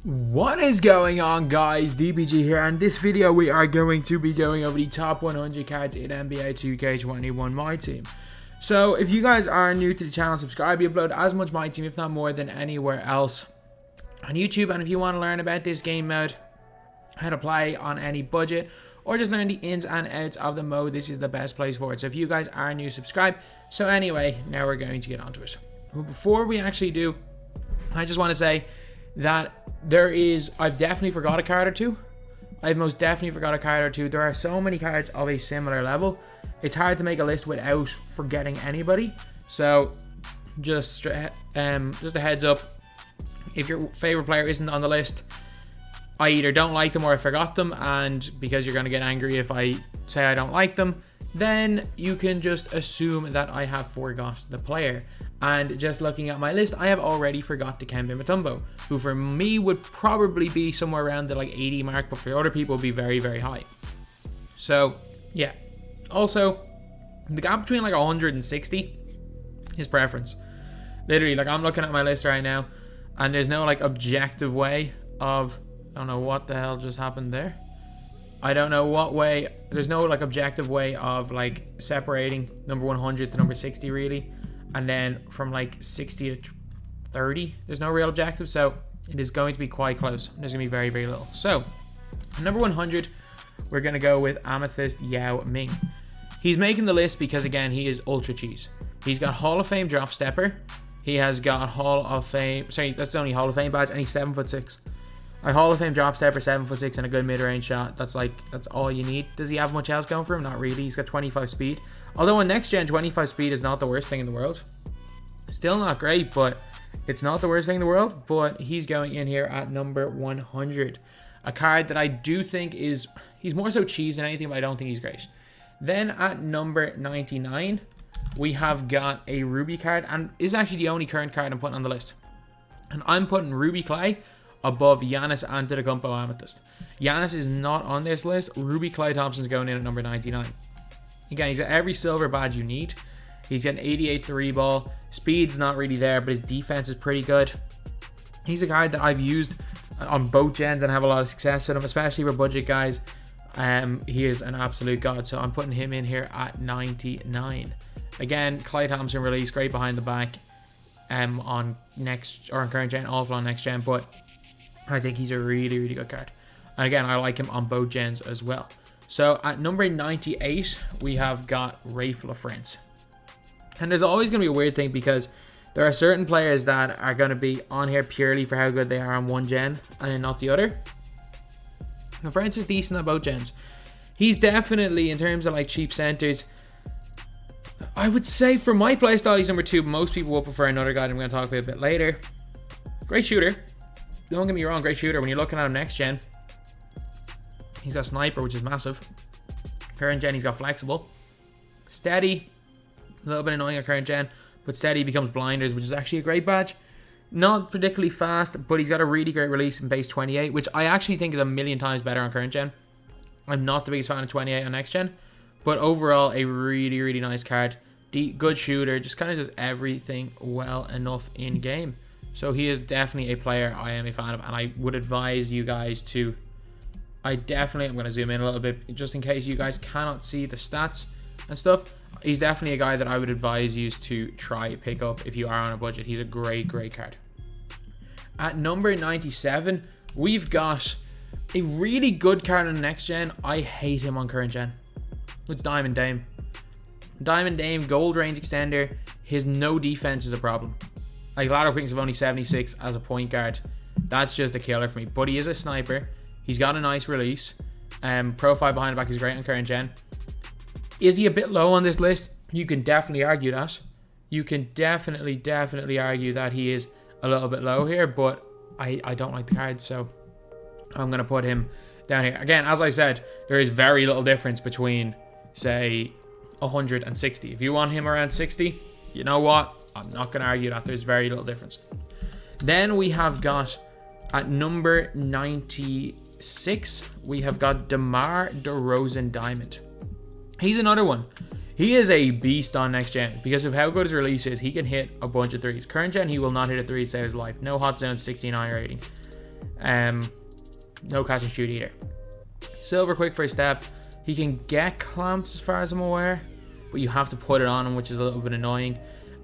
What is going on, guys? DBG here, and this video we are going to be going over the top 100 cards in NBA 2K21 MyTEAM. So if you guys are new to the channel, subscribe. We upload as much MyTEAM, if not more, than anywhere else on YouTube. And if you want to learn about this game mode, how to play on any budget, or just learn the ins and outs of the mode, this is the best place for it. So if you guys are new, subscribe. So anyway, now we're going to get onto it. But before we actually do, I just want to say that I've definitely forgot a card or two. I've most definitely forgot a card or two. There are so many cards of a similar level. It's hard to make a list without forgetting anybody. So just a heads up, if your favorite player isn't on the list, I either don't like them or I forgot them, and because you're going to get angry if I say I don't like them, then you can just assume that I have forgot the player. And just looking at my list, I have already forgot Dikembe Mutombo, who for me would probably be somewhere around the like 80 mark, but for other people would be very, very high. So yeah. Also, the gap between like 160 is preference. Literally, like I'm looking at my list right now, and there's no like objective way of, I don't know what the hell just happened there. I don't know what way, there's no like objective way of like separating number 100 to number 60 really. And then from like 60 to 30, there's no real objective. So it is going to be quite close. There's going to be very, very little. So number 100, we're going to go with Amethyst Yao Ming. He's making the list because, again, he is ultra cheese. He's got Hall of Fame drop stepper. He has got Hall of Fame, sorry, that's the only Hall of Fame badge, and he's 7'6". A Hall of Fame drop stepper, 7'6", and a good mid-range shot. That's all you need. Does he have much else going for him? Not really. He's got 25 speed. Although on next gen, 25 speed is not the worst thing in the world. Still not great, but it's not the worst thing in the world. But he's going in here at number 100. A card that I do think is, he's more so cheese than anything, but I don't think he's great. Then at number 99, we have got a Ruby card, and this is actually the only current card I'm putting on the list. And I'm putting Ruby Clay above Giannis Antaracampo Amethyst. Giannis is not on this list. Ruby Clay Thompson's going in at number 99. Again, he's got every silver badge you need. He's got an 88 3 ball. Speed's not really there, but his defense is pretty good. He's a guy that I've used on both gens and have a lot of success with him, especially for budget guys. He is an absolute god, so I'm putting him in here at 99. Again, Clay Thompson release, great behind the back on next, or on current gen, awful on next gen, but I think he's a really, really good card. And again, I like him on both gens as well. So at number 98, we have got Rafe LaFrance. And there's always going to be a weird thing because there are certain players that are going to be on here purely for how good they are on one gen and then not the other. LaFrance is decent on both gens. He's definitely, in terms of like cheap centers, I would say for my playstyle, he's number 2. Most people will prefer another guy that I'm going to talk about a bit later. Great shooter. Don't get me wrong, great shooter. When you're looking at him next gen, he's got sniper, which is massive. Current gen, he's got flexible. Steady, a little bit annoying at current gen, but steady becomes blinders, which is actually a great badge. Not particularly fast, but he's got a really great release in base 28, which I actually think is a million times better on current gen. I'm not the biggest fan of 28 on next gen, but overall a really, really nice card. Good shooter, just kind of does everything well enough in game. So he is definitely a player I am a fan of, and I would advise you guys to, I'm going to zoom in a little bit just in case you guys cannot see the stats and stuff. He's definitely a guy that I would advise you to try pick up if you are on a budget. He's a great, great card. At number 97, we've got a really good card on the next gen. I hate him on current gen. It's Diamond Dame. Diamond Dame, gold range extender. His no defense is a problem. Like, lateral quickness of only 76 as a point guard. That's just a killer for me. But he is a sniper. He's got a nice release. Profile behind the back is great on current gen. Is he a bit low on this list? You can definitely argue that. You can definitely argue that he is a little bit low here. But I don't like the card, so I'm going to put him down here. Again, as I said, there is very little difference between, say, 100 and 60. If you want him around 60, you know what? I'm not going to argue that. There's very little difference. Then we have got, at number 96, we have got Demar Derozan Diamond. He's another one. He is a beast on next gen because of how good his release is. He can hit a bunch of threes. Current gen, he will not hit a three to save his life. No hot zone, 69 rating. No catch and shoot either. Silver quick first step. He can get clamps as far as I'm aware, but you have to put it on him, which is a little bit annoying.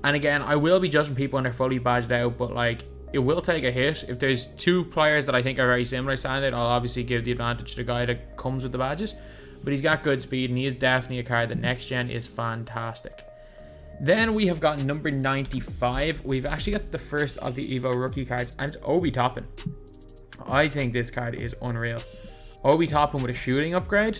And again, I will be judging people when they're fully badged out, but like, it will take a hit. If there's two players that I think are very similar standard, I'll obviously give the advantage to the guy that comes with the badges. But he's got good speed, and he is definitely a card that next gen is fantastic. Then we have got number 95. We've actually got the first of the Evo rookie cards, and it's Obi Topping. I think this card is unreal. Obi Topping with a shooting upgrade.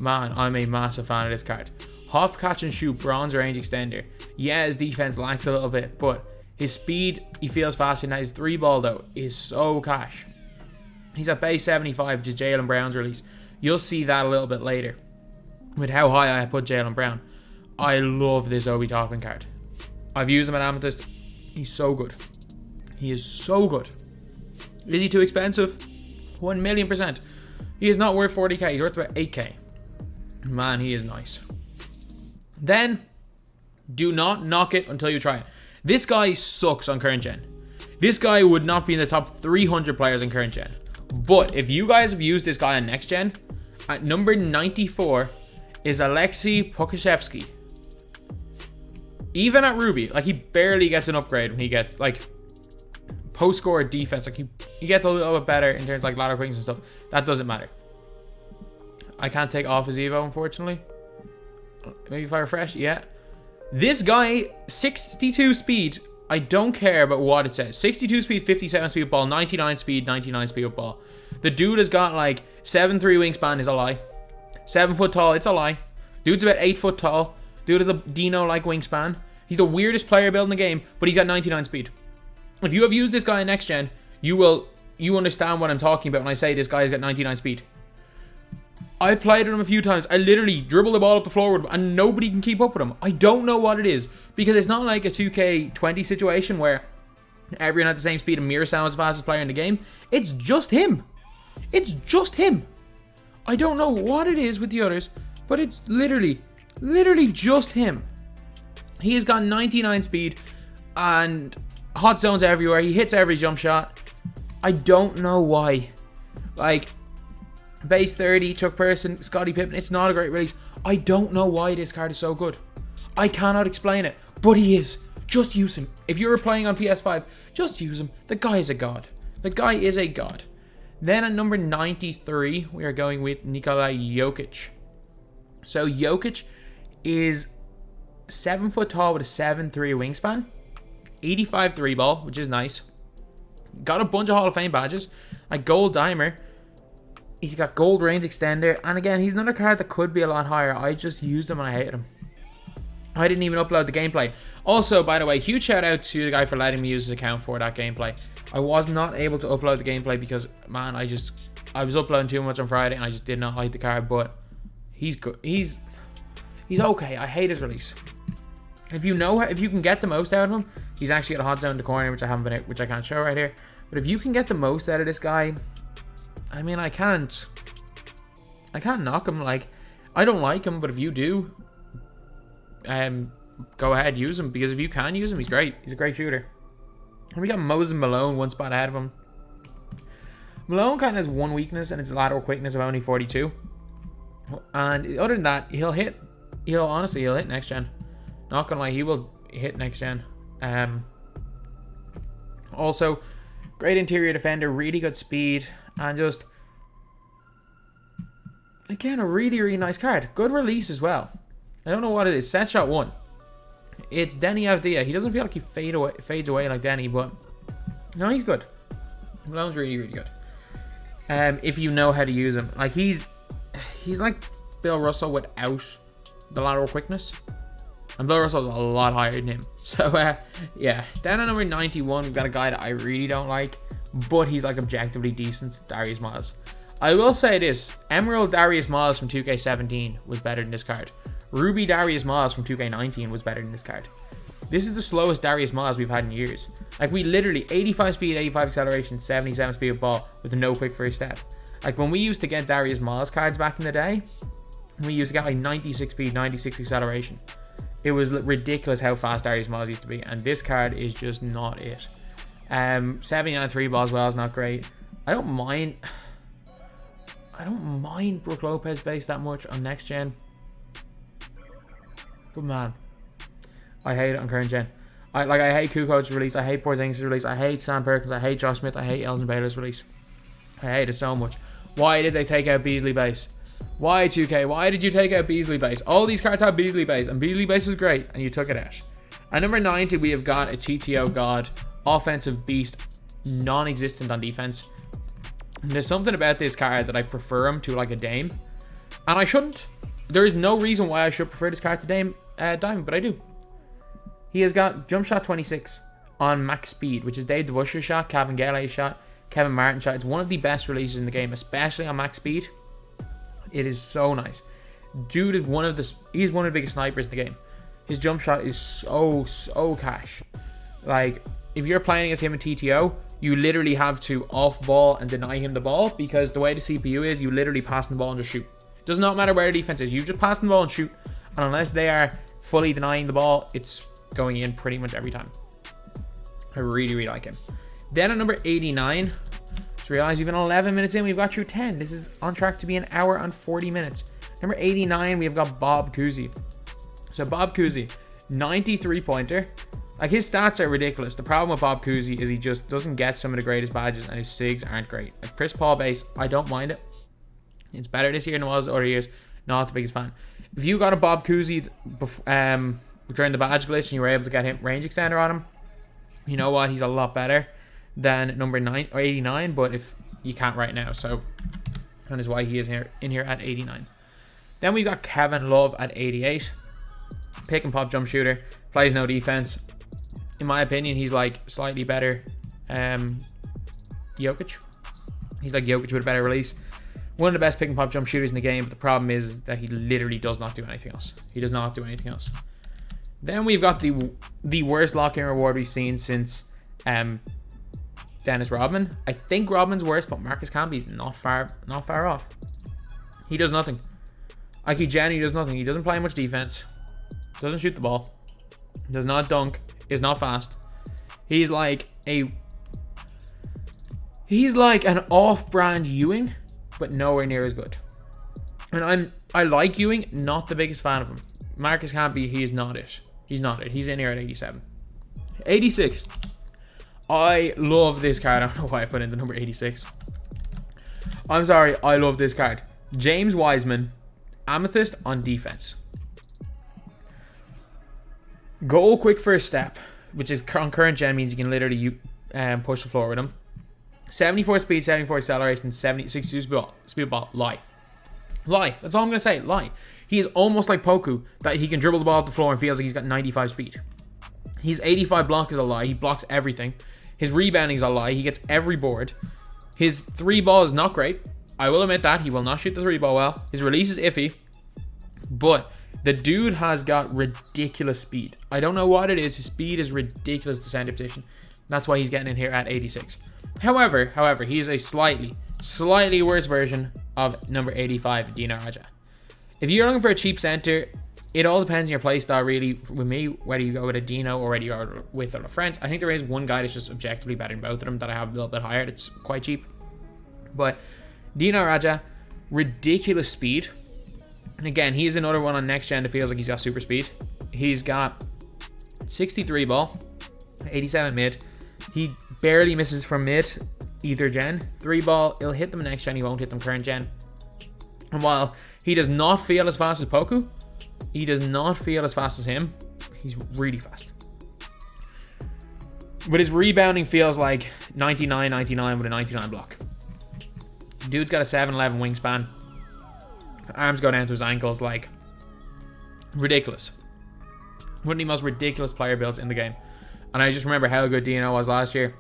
Man, I'm a massive fan of this card. Half catch and shoot, bronze range extender. Yeah, his defense lacks a little bit, but his speed, he feels faster. Now his 3-ball though is so cash. He's at base 75, which is Jaylen Brown's release. You'll see that a little bit later with how high I put Jaylen Brown. I love this Obi Topping card. I've used him at Amethyst. He's so good. He is so good. Is he too expensive? 1,000,000%. He is not worth 40k. He's worth about 8k. Man, he is nice. Then, do not knock it until you try it. This guy sucks on current gen. This guy would not be in the top 300 players in current gen. But if you guys have used this guy on next gen, at number 94 is Alexi Pokaszewski. Even at Ruby, like, he barely gets an upgrade when he gets, like, post-score defense. Like, he gets a little bit better in terms of, like, ladder quickness and stuff. That doesn't matter. I can't take off his Evo, unfortunately. Maybe if I refresh, yeah. This guy, 62 speed. I don't care about what it says. 62 speed, 57 speed with ball, 99 speed, 99 speed with ball. The dude has got like 7'3" wingspan is a lie. 7 foot tall, it's a lie. Dude's about 8 foot tall. Dude has a Dino-like wingspan. He's the weirdest player built in the game, but he's got 99 speed. If you have used this guy in next gen, you understand what I'm talking about when I say this guy's got 99 speed. I've played with him a few times. I literally dribble the ball up the floor with him and nobody can keep up with him. I don't know what it is, because it's not like a 2K20 situation where everyone had the same speed and Mirasan was the fastest player in the game. It's just him. It's just him. I don't know what it is with the others, but it's literally just him. He has got 99 speed and hot zones everywhere. He hits every jump shot. I don't know why. Like, base 30, Chuck Person, Scottie Pippen, it's not a great release. I don't know why this card is so good. I cannot explain it, but he is. Just use him. If you're playing on PS5, just use him. The guy is a god. The guy is a god. Then at number 93, we are going with Nikola Jokic. So Jokic is 7 foot tall with a 7'3" wingspan. 85 3-ball, which is nice. Got a bunch of Hall of Fame badges. Like gold dimer. He's got gold range extender. And again, he's another card that could be a lot higher. I just used him and I hated him. I didn't even upload the gameplay. Also, by the way, huge shout out to the guy for letting me use his account for that gameplay. I was not able to upload the gameplay because, man, I was uploading too much on Friday and I just did not like the card, but he's good. He's okay. I hate his release. If you can get the most out of him, he's actually got a hot zone in the corner, which I can't show right here. But if you can get the most out of this guy, I mean, I can't knock him. Like, I don't like him, but if you do, go ahead, use him, because if you can use him, he's great. He's a great shooter. And we got Moses Malone one spot ahead of him. Malone kind of has one weakness, and it's lateral quickness of only 42. And other than that, he'll hit next gen. Not gonna lie, he will hit next gen. Also, great interior defender, really good speed, and just, again, a really nice card. Good release as well. I don't know what it is. Set shot 1. It's Denny Avdia. He doesn't feel like he fades away like Denny, but no, he's good. Malone's really good. If you know how to use him, like he's like Bill Russell without the lateral quickness, and Bill Russell's a lot higher than him. So yeah. Then at number 91, we've got a guy that I really don't like, but he's like objectively decent. Darius Miles. I will say this: Emerald Darius Miles from 2K17 was better than this card. Ruby Darius Miles from 2K19 was better than this card. This is the slowest Darius Miles we've had in years. Like, we literally 85 speed, 85 acceleration, 77 speed of ball with no quick first step. Like, when we used to get Darius Miles cards back in the day, we used to get like 96 speed, 96 acceleration. It was ridiculous how fast Darius Miles used to be, and this card is just not it. 79 3-ball as well is not great. I don't mind Brook Lopez base that much on next gen. But man, I hate it on current gen. I hate Kukoc's release. I hate Porzingis' release. I hate Sam Perkins. I hate Josh Smith. I hate Elton Baylor's release. I hate it so much. Why did they take out Beasley base? Why 2K? Why did you take out Beasley base? All these cards have Beasley base, and Beasley base was great, and you took it out. At number 90, we have got a TTO God, offensive beast, non-existent on defense. And there's something about this card that I prefer him to like a Dame, and I shouldn't. There is no reason why I should prefer this card to Dame Diamond, but I do. He has got jump shot 26 on max speed, which is Dave DeBuscher's shot, Kevin Galley's shot, Kevin Martin's shot. It's one of the best releases in the game, especially on max speed. It is so nice. Dude is he's one of the biggest snipers in the game. His jump shot is so cash. Like, if you're playing against him in TTO, you literally have to off ball and deny him the ball, because the way the CPU is, you literally pass the ball and just shoot. It does not matter where the defense is, you just pass the ball and shoot. And unless they are fully denying the ball, it's going in pretty much every time. I really like him. Then at number 89, just realized we've been 11 minutes in, we've got through 10. This is on track to be an hour and 40 minutes. Number 89, we have got Bob Cousy. So Bob Cousy, 93 pointer. Like, his stats are ridiculous. The problem with Bob Cousy is he just doesn't get some of the greatest badges, and his SIGs aren't great. Like, Chris Paul base, I don't mind it. It's better this year than it was other years. Not the biggest fan. If you got a Bob Cousy during the badge glitch and you were able to get him range extender on him, you know what? He's a lot better than number 9 or 89, but if you can't right now, so that is why he is in here at 89. Then we've got Kevin Love at 88. Pick and pop jump shooter, plays no defense. In my opinion, he's like slightly better Jokic. He's like Jokic with a better release. One of the best pick and pop jump shooters in the game, but the problem is that he literally does not do anything else. He does not do anything else. Then we've got the worst lock-in reward we've seen since Dennis Rodman. I think Rodman's worse, but Marcus Camby's not far off. He does nothing. Ike Jenny does nothing. He doesn't play much defense. Doesn't shoot the ball. Does not dunk. Is not fast. He's like an off-brand Ewing, but nowhere near as good. And I like Ewing, not the biggest fan of him. Marcus Camby, he is not it. He's not it. He's in here at 87. 86. I love this card. I don't know why I put in the number 86. I'm sorry. I love this card. James Wiseman, Amethyst on defense. Goal quick first step, which is on current gen means you can literally push the floor with him. 74 speed, 74 acceleration, 62 speed ball. Lie. That's all I'm going to say. Lie. He is almost like Poku, that he can dribble the ball up the floor and feels like he's got 95 speed. His 85 block is a lie. He blocks everything. His rebounding is a lie. He gets every board. His 3 ball is not great. I will admit that. He will not shoot the 3 ball well. His release is iffy. But the dude has got ridiculous speed. I don't know what it is. His speed is ridiculous to center position. That's why he's getting in here at 86. However, he is a slightly worse version of number 85, Dino Raja. If you're looking for a cheap center, it all depends on your playstyle, really. With me, whether you go with a Dino or whether you go with a Florence. I think there is one guy that's just objectively better than both of them that I have a little bit higher. It's quite cheap. But Dino Raja, ridiculous speed. And again, he's another one on next gen that feels like he's got super speed. He's got 63 ball, 87 mid. He barely misses from mid either gen. 3 ball, he'll hit them next gen, he won't hit them current gen. And while he does not feel as fast as Poku, he does not feel as fast as him, he's really fast. But his rebounding feels like 99 with a 99 block. Dude's got a 7'11 wingspan. Arms go down to his ankles, like, ridiculous. One of the most ridiculous player builds in the game. And I just remember how good Dino was last year.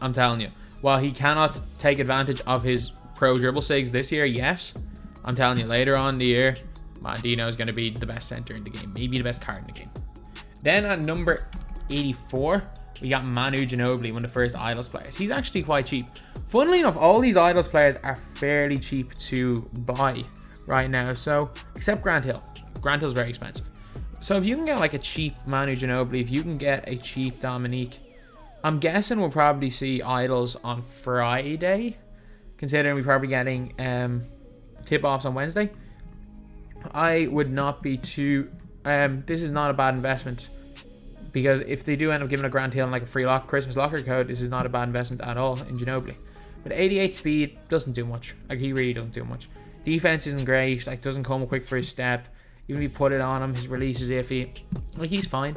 I'm telling you, while he cannot take advantage of his pro dribble sigs this year, yes, I'm telling you, later on in the year, man, Dino is going to be the best center in the game. Maybe the best card in the game. Then at number 84, we got Manu Ginobili, one of the first Idols players. He's actually quite cheap. Funnily enough, all these Idols players are fairly cheap to buy right now. So, except Grant Hill. Grant Hill's very expensive. So if you can get like a cheap Manu Ginobili, if you can get a cheap Dominique I'm guessing we'll probably see idols on Friday, considering we're probably getting tip-offs on Wednesday. I would not be too... this is not a bad investment, because if they do end up giving a grand deal and like a free Christmas locker code, this is not a bad investment at all in Ginobili. But 88 speed doesn't do much. Like, he really doesn't do much. Defense isn't great. Like, doesn't come quick for his step. Even if you put it on him, his release is iffy. Like, he's fine.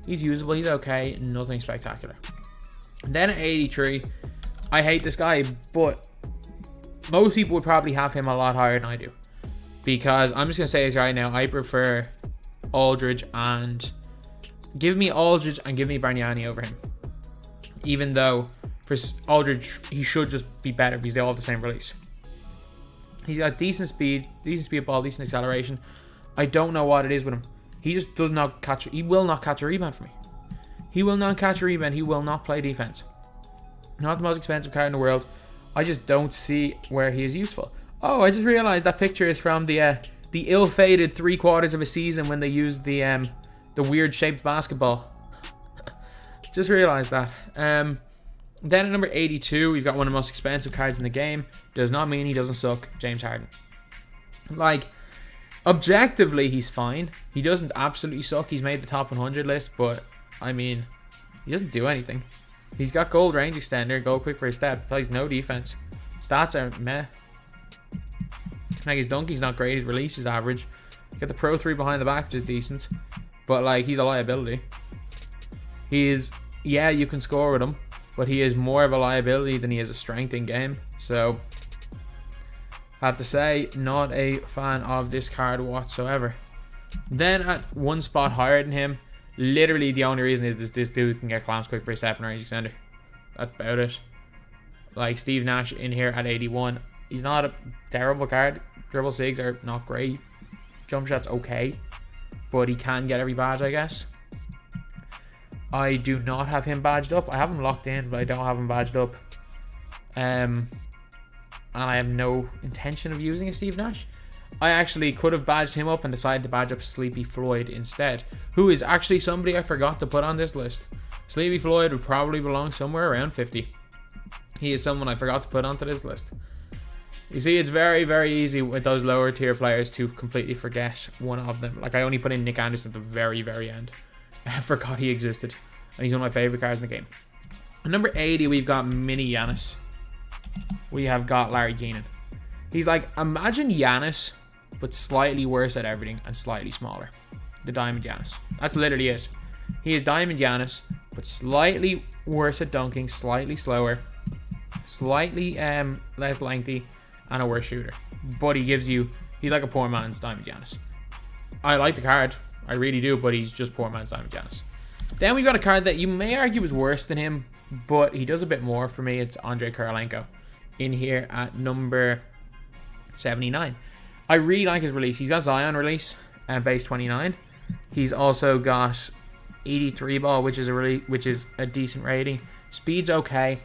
He's usable. He's okay. Nothing spectacular. And then at 83, I hate this guy, but most people would probably have him a lot higher than I do. Because I'm just going to say this right now. I prefer Aldridge and... Give me Aldridge and give me Banyani over him. Even though for Aldridge, he should just be better because they all have the same release. He's got decent speed ball, decent acceleration. I don't know what it is with him. He just does not catch... He will not catch a rebound for me. He will not catch a rebound. He will not play defense. Not the most expensive card in the world. I just don't see where he is useful. Oh, I just realized that picture is from the ill-fated 3/4 of a season when they used the weird shaped basketball. Just realized that. Then at number 82, we've got one of the most expensive cards in the game. Does not mean he doesn't suck. James Harden. Like, objectively, he's fine. He doesn't absolutely suck. He's made the top 100 list, but I mean, he doesn't do anything. He's got gold range extender, gold quick for his step, plays no defense. Stats are meh. Like, his dunking's not great. His release is average. Got the Pro 3 behind the back, which is decent. But, like, he's a liability. He is... Yeah, you can score with him. But he is more of a liability than he is a strength in game. So, I have to say, not a fan of this card whatsoever. Then, at one spot higher than him, literally the only reason is this dude can get clamps quick for a step and range extender. That's about it. Like, Steve Nash in here at 81. He's not a terrible card. Dribble sigs are not great. Jump shot's okay. But he can get every badge, I guess. I do not have him badged up. I have him locked in, but I don't have him badged up. And I have no intention of using a Steve Nash. I actually could have badged him up and decided to badge up Sleepy Floyd instead, who is actually somebody I forgot to put on this list. Sleepy Floyd would probably belong somewhere around 50. He is someone I forgot to put onto this list. You see, it's very, very easy with those lower tier players to completely forget one of them. Like, I only put in Nick Anderson at the very, very end. I forgot he existed. And he's one of my favorite cards in the game. At number 80, we've got Mini Giannis. We have got Larry Gainen. He's like, imagine Giannis, but slightly worse at everything and slightly smaller. The Diamond Giannis. That's literally it. He is Diamond Giannis, but slightly worse at dunking, slightly slower, slightly less lengthy, and a worse shooter. But he gives you... He's like a poor man's Diamond Giannis. I like the card. I really do, but he's just poor man's Diamond Giannis. Then we've got a card that you may argue is worse than him, but he does a bit more for me. It's Andre Kurlanko in here at number 79. I really like his release. He's got Zion release and base 29. He's also got 83 ball, which is a decent rating. Speed's okay.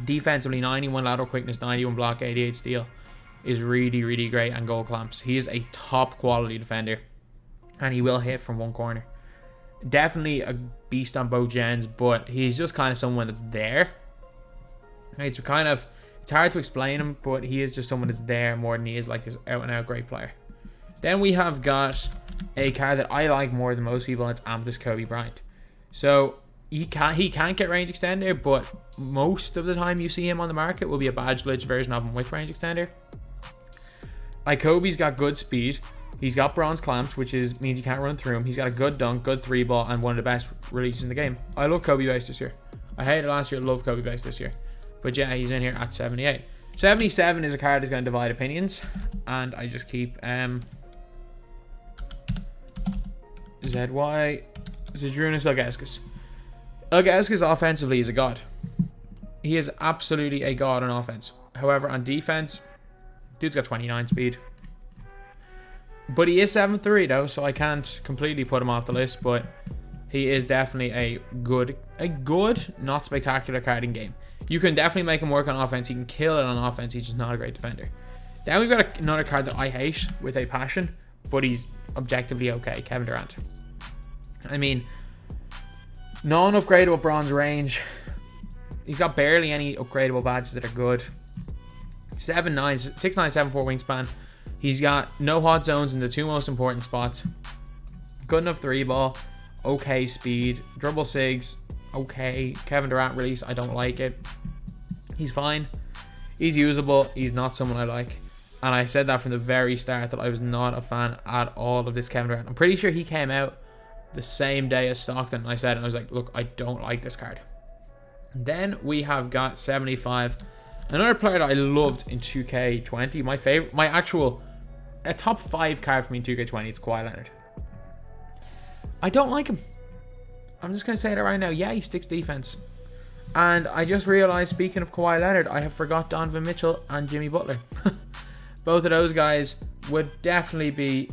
Defensively, 91 lateral quickness, 91 block, 88 steal is really, really great, and goal clamps. He is a top quality defender, and he will hit from one corner. Definitely a beast on both gens, but he's just kind of someone that's there. It's hard to explain him, but he is just someone that's there more than he is like this out and out great player. Then we have got a card that I like more than most people, and it's Amethyst Kobe Bryant. So he can't get range extender, but most of the time you see him on the market will be a badge glitch version of him with range extender. Like, Kobe's got good speed. He's got bronze clamps, which means you can't run through him. He's got a good dunk, good 3-ball, and one of the best releases in the game. I love Kobe base this year. I hated it last year. I love Kobe base this year. But yeah, he's in here at 78. 77 is a card that's going to divide opinions, and I just keep ZY Zydrunas Ilgauskas. Ilgauskas offensively is a god. He is absolutely a god on offense. However, on defense, dude's got 29 speed. But he is 7'3" though, so I can't completely put him off the list, but he is definitely a good, not spectacular card in game. You can definitely make him work on offense. He can kill it on offense. He's just not a great defender. Then we've got another card that I hate with a passion, but he's objectively okay. Kevin Durant. I mean, Non-upgradable bronze range. He's got barely any upgradable badges that are good. 6'9", 7'4" wingspan. He's got no hot zones in the two most important spots. Good enough 3-ball. Okay speed. Dribble sigs. Okay. Kevin Durant release. I don't like it. He's fine. He's usable. He's not someone I like. And I said that from the very start that I was not a fan at all of this Kevin Durant. I'm pretty sure he came out the same day as Stockton. I said, and I was like, look, I don't like this card. Then we have got 75. Another player that I loved in 2K20. My favorite, a top 5 card for me in 2K20. It's Kawhi Leonard. I don't like him. I'm just going to say that right now. Yeah, he sticks defense. And I just realized, speaking of Kawhi Leonard, I have forgot Donovan Mitchell and Jimmy Butler. Both of those guys would definitely be...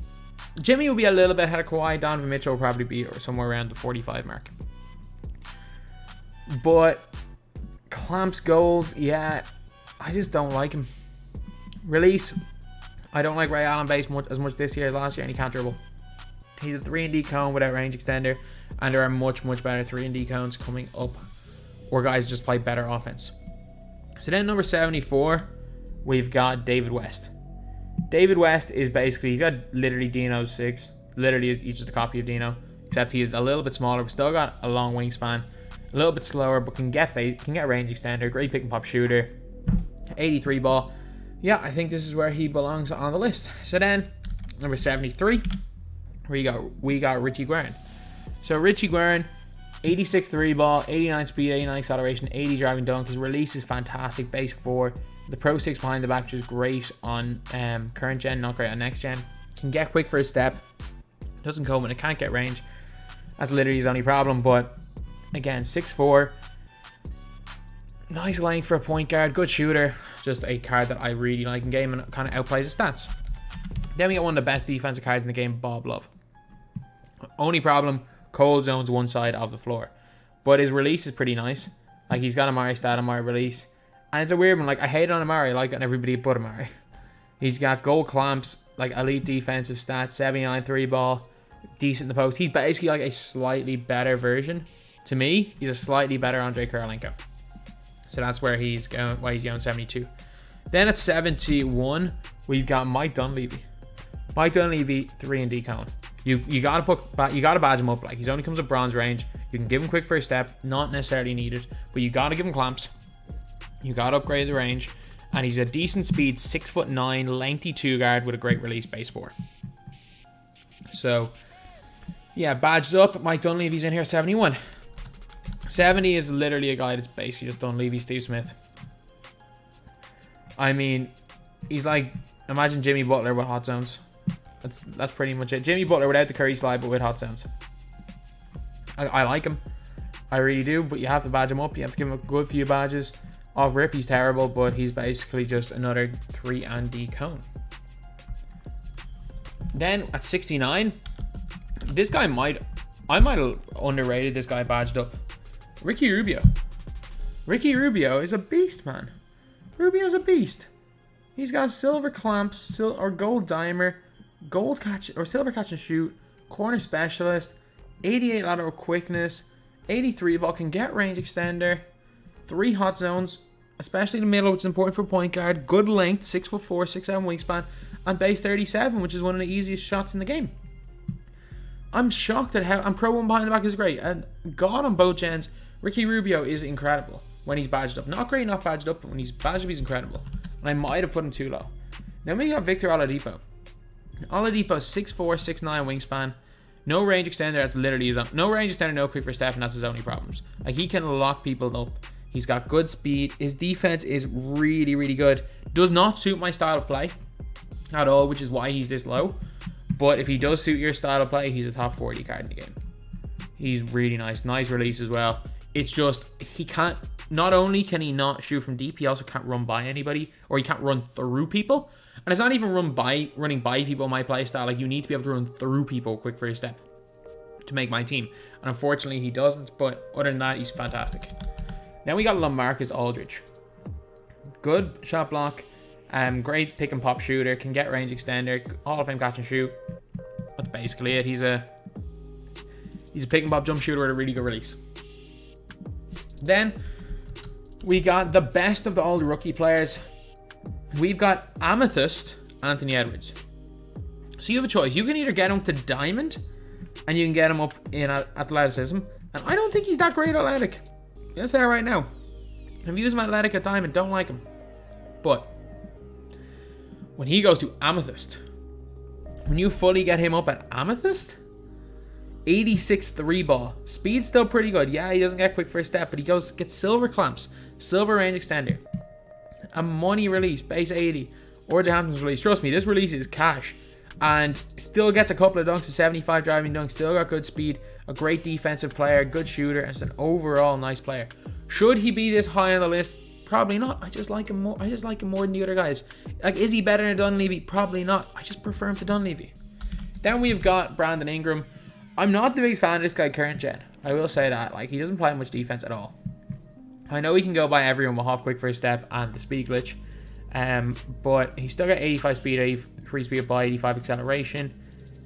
Jimmy will be a little bit ahead of Kawhi. Donovan Mitchell will probably be somewhere around the 45 mark. But Clamps Gold, yeah, I just don't like him. Release, I don't like Ray Allen base as much this year as last year, and he can't dribble. He's a 3-and-D cone without range extender, and there are much better 3-and-D cones coming up, or guys just play better offense. So then number 74, we've got David West. David West is basically, he's got literally Dino's 6. Literally, he's just a copy of Dino, except he's a little bit smaller, but still got a long wingspan. A little bit slower, but can get range extender. Great pick and pop shooter. 83 ball. Yeah, I think this is where he belongs on the list. So then, number 73, we got Richie Guerin. So Richie Guerin, 86 3 ball, 89 speed, 89 acceleration, 80 driving dunk. His release is fantastic. Base 4. The Pro 6 behind the back, which is great on current gen, not great on next gen. Can get quick for a step. Doesn't come and it can't get range. That's literally his only problem, but again, 6'4". Nice length for a point guard. Good shooter. Just a card that I really like in game and kind of outplays his stats. Then we got one of the best defensive cards in the game, Bob Love. Only problem, cold zones one side of the floor. But his release is pretty nice. Like, he's got Amari stat, Amari release. And it's a weird one. Like, I hate it on Amari. I like it on everybody but Amari. He's got gold clamps, like elite defensive stats, 79 3-ball, decent in the post. He's basically like a slightly better version. To me, he's a slightly better Andre Kurlanko. So that's where he's going, why he's going 72. Then at 71, we've got Mike Dunleavy. Mike Dunleavy, 3-and-D cone. You gotta badge him up. Like, he's only comes with bronze range. You can give him quick first step, not necessarily needed, but you gotta give him clamps. You gotta upgrade the range, and he's a decent speed, 6'9", lengthy 2 guard with a great release, base 4. So yeah, badged up. Mike Dunleavy's in here, 71. 70 is literally a guy that's basically just Dunleavy, Steve Smith. I mean, he's like, imagine Jimmy Butler with hot zones. That's pretty much it. Jimmy Butler without the Curry slide, but with hot zones. I like him. I really do, but you have to badge him up. You have to give him a good few badges. Off rip, he's terrible, but he's basically just another 3-and-D cone. Then at 69, this guy I might have underrated this guy badged up. Ricky Rubio. Ricky Rubio is a beast, man. Rubio's a beast. He's got silver clamps, or gold dimer, gold catch, or silver catch and shoot, corner specialist, 88 lateral quickness, 83 ball, can get range extender, 3 hot zones, especially in the middle, which is important for a point guard, good length, 6'4", 6'7" wingspan, and base 37, which is one of the easiest shots in the game. I'm shocked at how, and Pro 1 behind the back is great, and God on both gens, Ricky Rubio is incredible when he's badged up. Not great, not badged up, but when he's badged up, he's incredible. And I might have put him too low. Then we got Victor Oladipo. Oladipo, 6'4", 6'9" wingspan. No range extender, that's literally his own. No range extender, no quick for step, and that's his only problems. Like, he can lock people up. He's got good speed. His defense is really, really good. Does not suit my style of play at all, which is why he's this low. But if he does suit your style of play, he's a top 40 card in the game. He's really nice. Nice release as well. It's just, he can't, not only can he not shoot from deep, he also can't run by anybody, or he can't run through people. And it's not even running by people in my play style. Like, you need to be able to run through people quick first step to make my team. And unfortunately, he doesn't. But other than that, he's fantastic. Then we got LaMarcus Aldridge. Good shot block. Great pick and pop shooter. Can get range extender. Hall of Fame catch and shoot. That's basically it. He's a pick and pop jump shooter with a really good release. Then we got the best of all the rookie players. We've got Amethyst Anthony Edwards. So you have a choice. You can either get him to diamond, and you can get him up in athleticism. And I don't think he's that great athletic. Let's say right now. If you use him athletic at diamond, don't like him. But when he goes to Amethyst, when you fully get him up at Amethyst, 86 3 ball. Speed's still pretty good. Yeah, he doesn't get quick first step, but he gets silver clamps, silver range extender, a money release, base 80, or the Hamptons release. Trust me, this release is cash. And still gets a couple of dunks, a 75 driving dunk, still got good speed, a great defensive player, good shooter, and just an overall nice player. Should he be this high on the list? Probably not. I just like him more. I just like him more than the other guys. Like, is he better than Dunleavy? Probably not. I just prefer him to Dunleavy. Then we've got Brandon Ingram. I'm not the biggest fan of this guy current gen. I will say that. Like, he doesn't play much defense at all. I know he can go by everyone with half quick first step and the speed glitch. But he's still got 85 speed, 83 speed by 85 acceleration.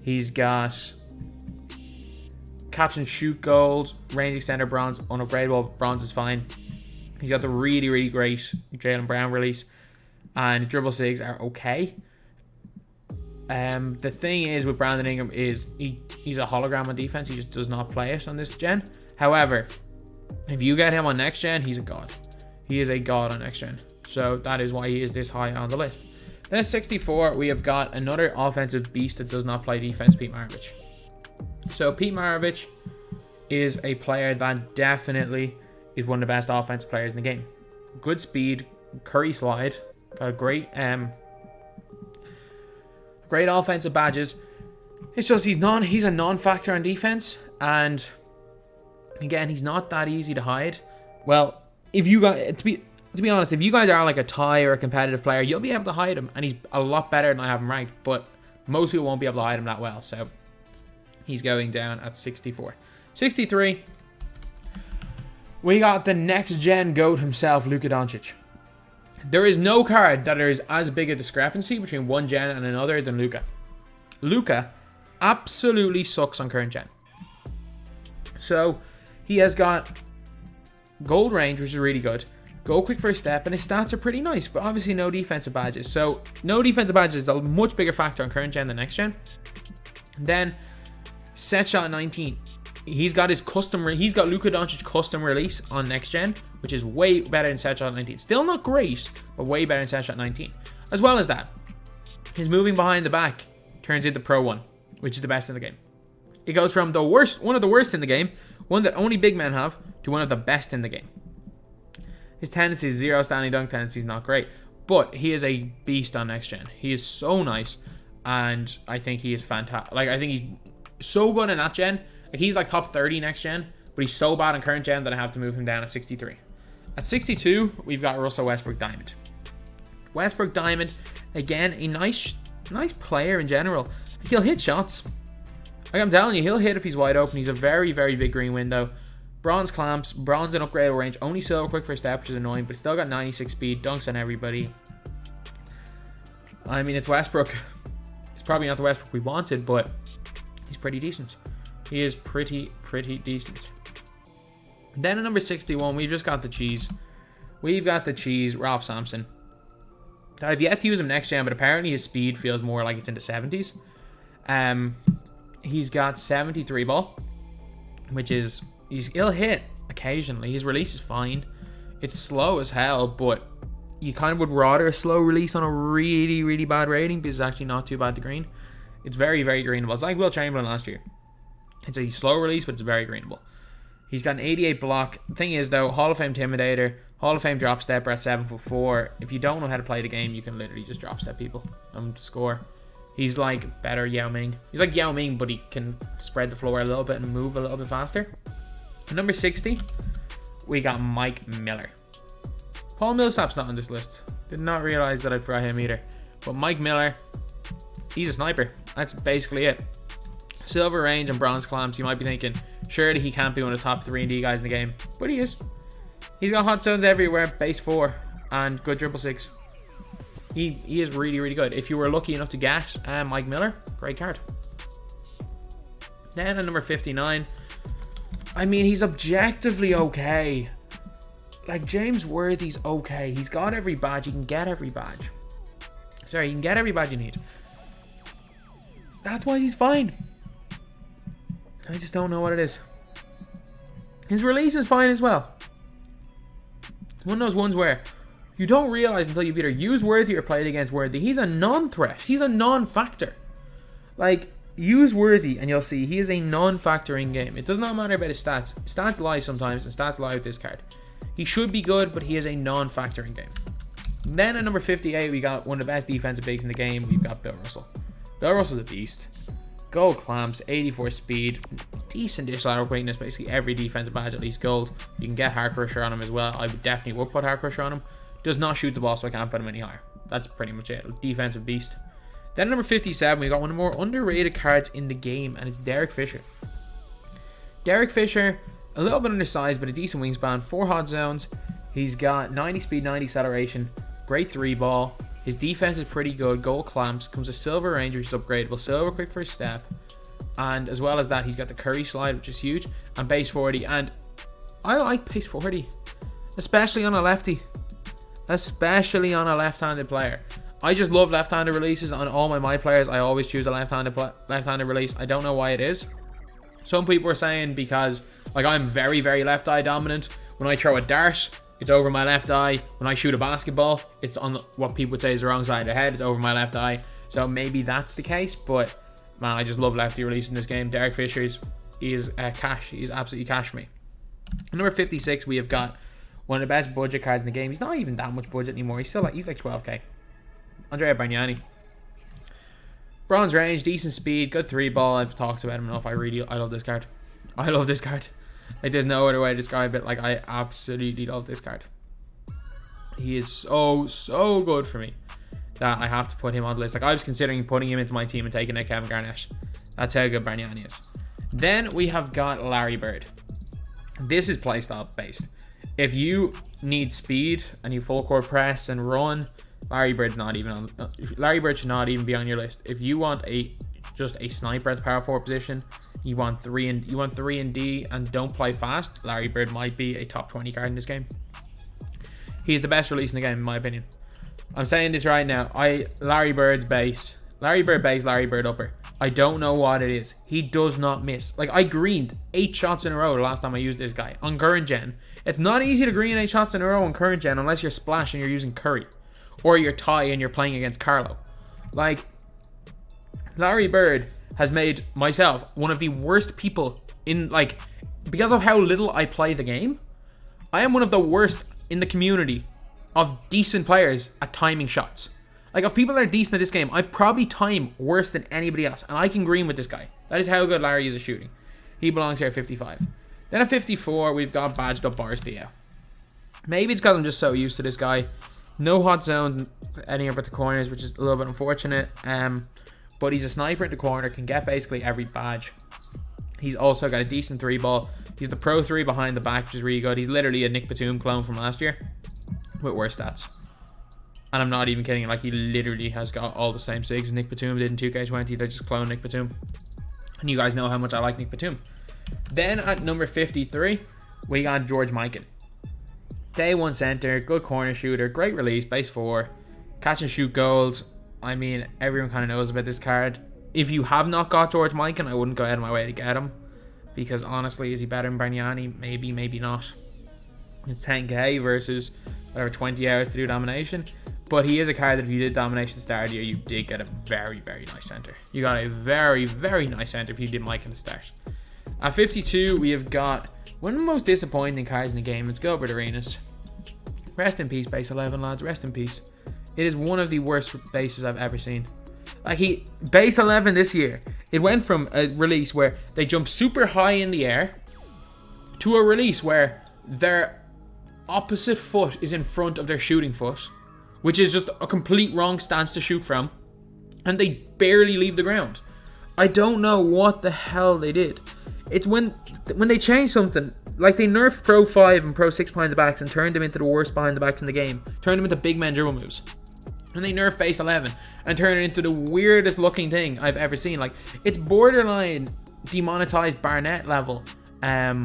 He's got catch and shoot gold, range extender bronze, unupgradable. Bronze is fine. He's got the really, really great Jaylen Brown release, and dribble sigs are okay. The thing is with Brandon Ingram is he's a hologram on defense. He just does not play it on this gen. However, if you get him on next gen, he's a god. He is a god on next gen. So that is why he is this high on the list. Then at 64, we have got another offensive beast that does not play defense, Pete Maravich. So Pete Maravich is a player that definitely is one of the best offensive players in the game. Good speed, Curry slide, got great offensive badges. It's just he's a non-factor on defense, and again, he's not that easy to hide. Well, if you got to be honest, if you guys are like a tie or a competitive player, you'll be able to hide him, and he's a lot better than I have him ranked, but most people won't be able to hide him that well, so he's going down at 64. 63, we got the next gen GOAT himself, Luka Doncic. There is no card that there is as big a discrepancy between one gen and another than Luka. Luka absolutely sucks on current gen. So he has got gold range, which is really good. Go quick first step, and his stats are pretty nice, but obviously no defensive badges. So no defensive badges is a much bigger factor on current gen than next gen. Then set shot 19. He's got Luka Doncic custom release on next gen, which is way better than set shot 19. Still not great, but way better than set shot 19. As well as that, his moving behind the back turns into Pro 1, which is the best in the game. It goes from one of the worst in the game, one that only big men have, to one of the best in the game. His tendency is zero standing dunk tendency is not great, but he is a beast on next gen. He is so nice, and I think he is fantastic. Like, I think he's so good in that gen. Like, he's like top 30 next gen, but he's so bad in current gen that I have to move him down at 63. At 62, we've got Russell Westbrook Diamond. Westbrook Diamond, again, a nice player in general. He'll hit shots. Like I'm telling you, he'll hit if he's wide open. He's a very, very big green window. Bronze clamps, bronze and upgradable range, only silver quick first step, which is annoying, but still got 96 speed, dunks on everybody. I mean, it's Westbrook. It's probably not the Westbrook we wanted, but he's pretty decent. He is pretty decent. Then at number 61, we've just got the cheese. We've got the cheese, Ralph Sampson. I've yet to use him next gen, but apparently his speed feels more like it's in the 70s. He's got 73 ball, which is... He'll hit occasionally. His release is fine. It's slow as hell, but you kind of would rather a slow release on a really, really bad rating because it's actually not too bad to green. It's very, very greenable. It's like Will Chamberlain last year. It's a slow release, but it's very greenable. He's got an 88 block. The thing is, though, Hall of Fame Intimidator, Hall of Fame drop stepper at 7'4". If you don't know how to play the game, you can literally just drop step people and score. He's like better Yao Ming. He's like Yao Ming, but he can spread the floor a little bit and move a little bit faster. Number 60, we got Mike Miller. Paul Millsap's not on this list. Did not realize that I'd forgot him either. But Mike Miller, he's a sniper. That's basically it. Silver range and bronze clamps. You might be thinking, surely he can't be one of the top 3 and D guys in the game. But he is. He's got hot zones everywhere, base 4, and good dribble 6. He is really, really good. If you were lucky enough to get Mike Miller, great card. Then at number 59, I mean, he's objectively okay. like, James Worthy's okay. He's got every badge. You can get every badge. Sorry, you can get every badge you need. That's why he's fine. I just don't know what it is. His release is fine as well. One of those ones where you don't realize until you've either used Worthy or played against Worthy. He's a non-threat. He's a non-factor. Like, use Worthy and you'll see he is a non-factor in game. It does not matter about his stats. Stats lie sometimes, and stats lie with this card. He should be good, but he is a non-factor in game. Then at number 58, we got one of the best defensive bigs in the game. We've got Bill Russell. Bill Russell's a beast. Gold clamps, 84 speed, decent dish lateral quickness, basically every defensive badge at least gold. You can get hard crusher on him as well. I definitely would put hard crusher on him. Does not shoot the ball, so I can't put him any higher. That's pretty much it. Defensive beast. Then at number 57, we got one of the more underrated cards in the game, and it's Derek Fisher. Derek Fisher, a little bit undersized, but a decent wingspan, 4 hot zones. He's got 90 speed, 90 acceleration, great 3-ball. His defense is pretty good. Gold clamps. Comes a silver range, which is upgradable. Silver quick first step. And as well as that, he's got the Curry slide, which is huge. And base 40. And I like base 40. Especially on a lefty. Especially on a left-handed player. I just love left-handed releases on all my players. I always choose a left-handed release. I don't know why it is. Some people are saying because, like, I'm very, very left eye dominant. When I throw a dart, it's over my left eye. When I shoot a basketball, it's on what people would say is the wrong side of the head. It's over my left eye. So maybe that's the case. But, man, I just love lefty release in this game. Derek Fisher is cash. He's absolutely cash for me. At number 56, we have got one of the best budget cards in the game. He's not even that much budget anymore. He's like 12k. Andrea Banyani. Bronze range, decent speed, good 3-ball. I've talked about him enough. I love this card. I love this card. Like, there's no other way to describe it. Like, I absolutely love this card. He is so good for me that I have to put him on the list. Like, I was considering putting him into my team and taking out Kevin Garnett. That's how good Banyani is. Then we have got Larry Bird. This is playstyle based. If you need speed and you full court press and run, Larry Bird should not even be on your list. If you want just a sniper at the power forward position, you want 3 and D and don't play fast, Larry Bird might be a top 20 card in this game. He's the best release in the game, in my opinion. I'm saying this right now. Larry Bird base, Larry Bird upper. I don't know what it is. He does not miss. Like, I greened 8 shots in a row the last time I used this guy on current gen. It's not easy to green 8 shots in a row on current gen unless you're Splash and you're using Curry, or you're Ty and you're playing against Carlo. Like, Larry Bird has made myself one of the worst people in, like, because of how little I play the game, I am one of the worst in the community of decent players at timing shots. Like, of people that are decent at this game, I probably time worse than anybody else, and I can green with this guy. That is how good Larry is at shooting. He belongs here at 55. Then at 54, we've got badged up Darius Miles. Maybe it's because I'm just so used to this guy. No hot zones anywhere but the corners, which is a little bit unfortunate. But he's a sniper at the corner, can get basically every badge. He's also got a decent 3-ball. He's the pro 3 behind the back, which is really good. He's literally a Nick Batum clone from last year with worse stats. And I'm not even kidding. Like, he literally has got all the same SIGs as Nick Batum did in 2K20. They just clone Nick Batum. And you guys know how much I like Nick Batum. Then at number 53, we got George Mikan. Day 1 center, good corner shooter, great release, base 4, catch and shoot goals. I mean, everyone kind of knows about this card. If you have not got George Mikan, I wouldn't go out of my way to get him. Because honestly, is he better than Banyani? Maybe, maybe not. It's 10k versus whatever 20 hours to do domination. But he is a card that if you did domination at the start of the year, you did get a very, very nice center. You got a very, very nice center if you did Mikan at the start. At 52, we have got one of the most disappointing cards in the game. It's Gilbert Arenas. Rest in peace, base 11, lads. Rest in peace. It is one of the worst bases I've ever seen. Like, base 11 this year, it went from a release where they jump super high in the air to a release where their opposite foot is in front of their shooting foot, which is just a complete wrong stance to shoot from, and they barely leave the ground. I don't know what the hell they did. It's when they changed something, like they nerfed Pro 5 and Pro 6 behind the backs and turned them into the worst behind the backs in the game. Turned them into big man dribble moves. And they nerfed base 11 and turned it into the weirdest looking thing I've ever seen. Like, it's borderline demonetized Barnett level bad,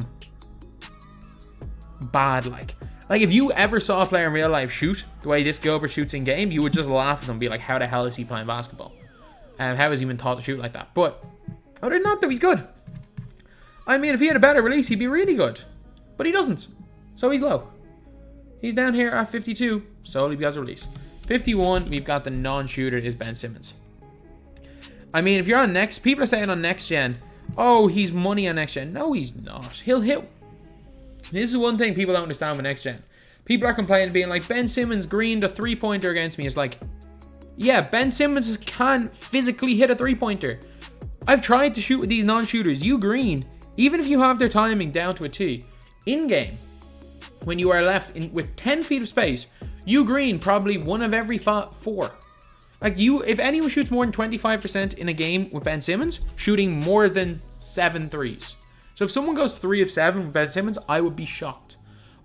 like. Like, if you ever saw a player in real life shoot the way this Gilbert shoots in game, you would just laugh at him and be like, how the hell is he playing basketball? How is he even taught to shoot like that? But other than that, though, he's good. I mean, if he had a better release, he'd be really good. But he doesn't. So he's low. He's down here at 52, solely because of release. 51, we've got the non-shooter is Ben Simmons. I mean, if you're on next, people are saying on next gen, oh, he's money on next gen. No, he's not. He'll hit. This is one thing people don't understand with next gen. People are complaining, being like, Ben Simmons greened a three-pointer against me. It's like, yeah, Ben Simmons can physically hit a three-pointer. I've tried to shoot with these non-shooters. You green, even if you have their timing down to a T, in-game, when you are left with 10 feet of space, you green probably one of every 4. Like, if anyone shoots more than 25% in a game with Ben Simmons, shooting more than 7 threes. So if someone goes 3 of 7 with Ben Simmons, I would be shocked.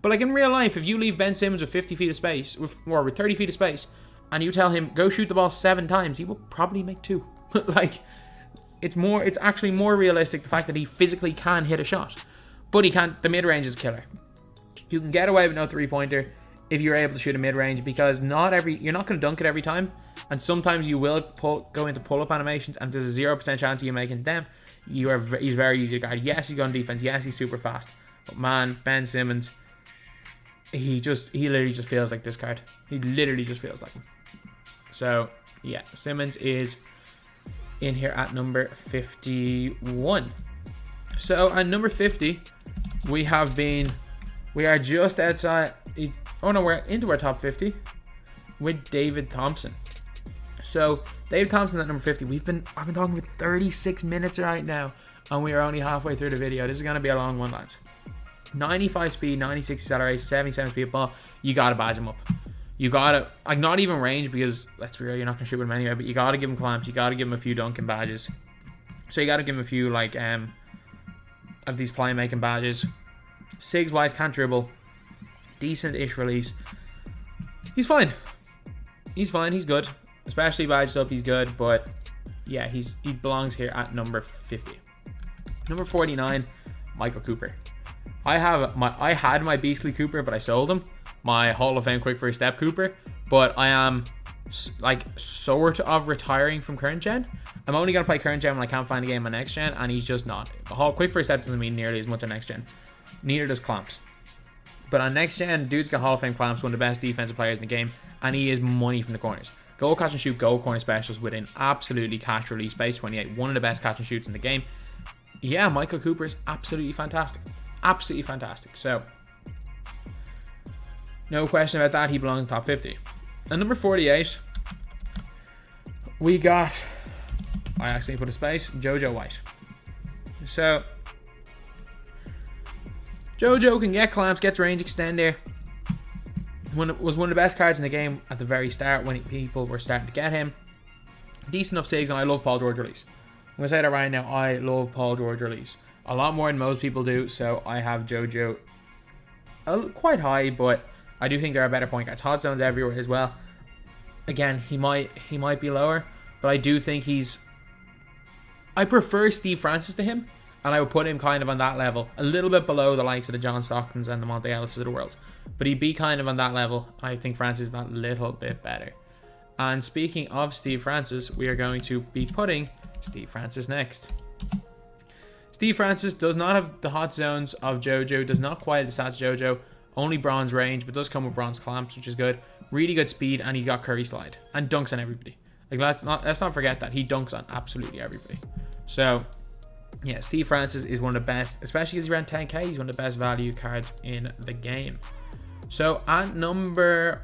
But like in real life, if you leave Ben Simmons with 50 feet of space, with 30 feet of space, and you tell him, go shoot the ball 7 times, he will probably make 2. Like, it's actually more realistic, the fact that he physically can hit a shot. But he can't, the mid-range is a killer. You can get away with no three-pointer if you're able to shoot a mid-range, because you're not going to dunk it every time. And sometimes you will go into pull-up animations, and there's a 0% chance of you making them. He's very easy to guard. Yes, he's on defense. Yes, he's super fast. But man, Ben Simmons, he literally just feels like this card. He literally just feels like him. So yeah, Simmons is in here at number 51. So at number 50, we are just outside. Oh no, we're into our top 50 with David Thompson. So David Thompson's at number 50. I've been talking for 36 minutes right now, and we are only halfway through the video. This is going to be a long one, lads. 95 speed, 96 acceleration, 77 speed ball. You got to badge him up. You got to, like, not even range, because let's be real, you're not going to shoot with him anyway, but you got to give him clamps. You got to give him a few dunking badges. So you got to give him a few, like, of these playmaking badges. Sigs wise, can't dribble. Decent-ish release. He's fine. He's fine. He's good. Especially badged up, he's good. But yeah, he belongs here at number 50. Number 49, Michael Cooper. I had my beastly Cooper, but I sold him. My Hall of Fame quick first step Cooper. But I am like sort of retiring from current gen. I'm only gonna play current gen when I can't find a game on next gen, and he's just not. The Hall quick first step doesn't mean nearly as much on next gen. Neither does clamps. But on next gen, dude's got Hall of Fame clamps, one of the best defensive players in the game, and he is money from the corners. Goal catch and shoot, goal corner specialist with an absolutely catch release base 28, one of the best catch and shoots in the game. Yeah, Michael Cooper is absolutely fantastic. Absolutely fantastic. So, no question about that, he belongs in top 50. And number 48, we got, I actually put a space, JoJo White. So, JoJo can get clamps, gets range extender. Was one of the best cards in the game at the very start when people were starting to get him. Decent enough sigs, and I love Paul George release. I'm going to say that right now, I love Paul George release. A lot more than most people do, so I have JoJo quite high, but I do think there are better point guards. Hot zones everywhere as well. Again, he might be lower, but I do think I prefer Steve Francis to him, and I would put him kind of on that level, a little bit below the likes of the John Stocktons and the Monte Ellis of the world. But he'd be kind of on that level. I think Francis is that little bit better. And speaking of Steve Francis, we are going to be putting Steve Francis next. Steve Francis does not have the hot zones of JoJo, does not quite have the stats of JoJo, only bronze range, but does come with bronze clamps, which is good. Really good speed, and he's got Curry slide. And dunks on everybody. Like, let's not forget that. He dunks on absolutely everybody. So, yeah, Steve Francis is one of the best, especially because he's around 10k, he's one of the best value cards in the game. So at number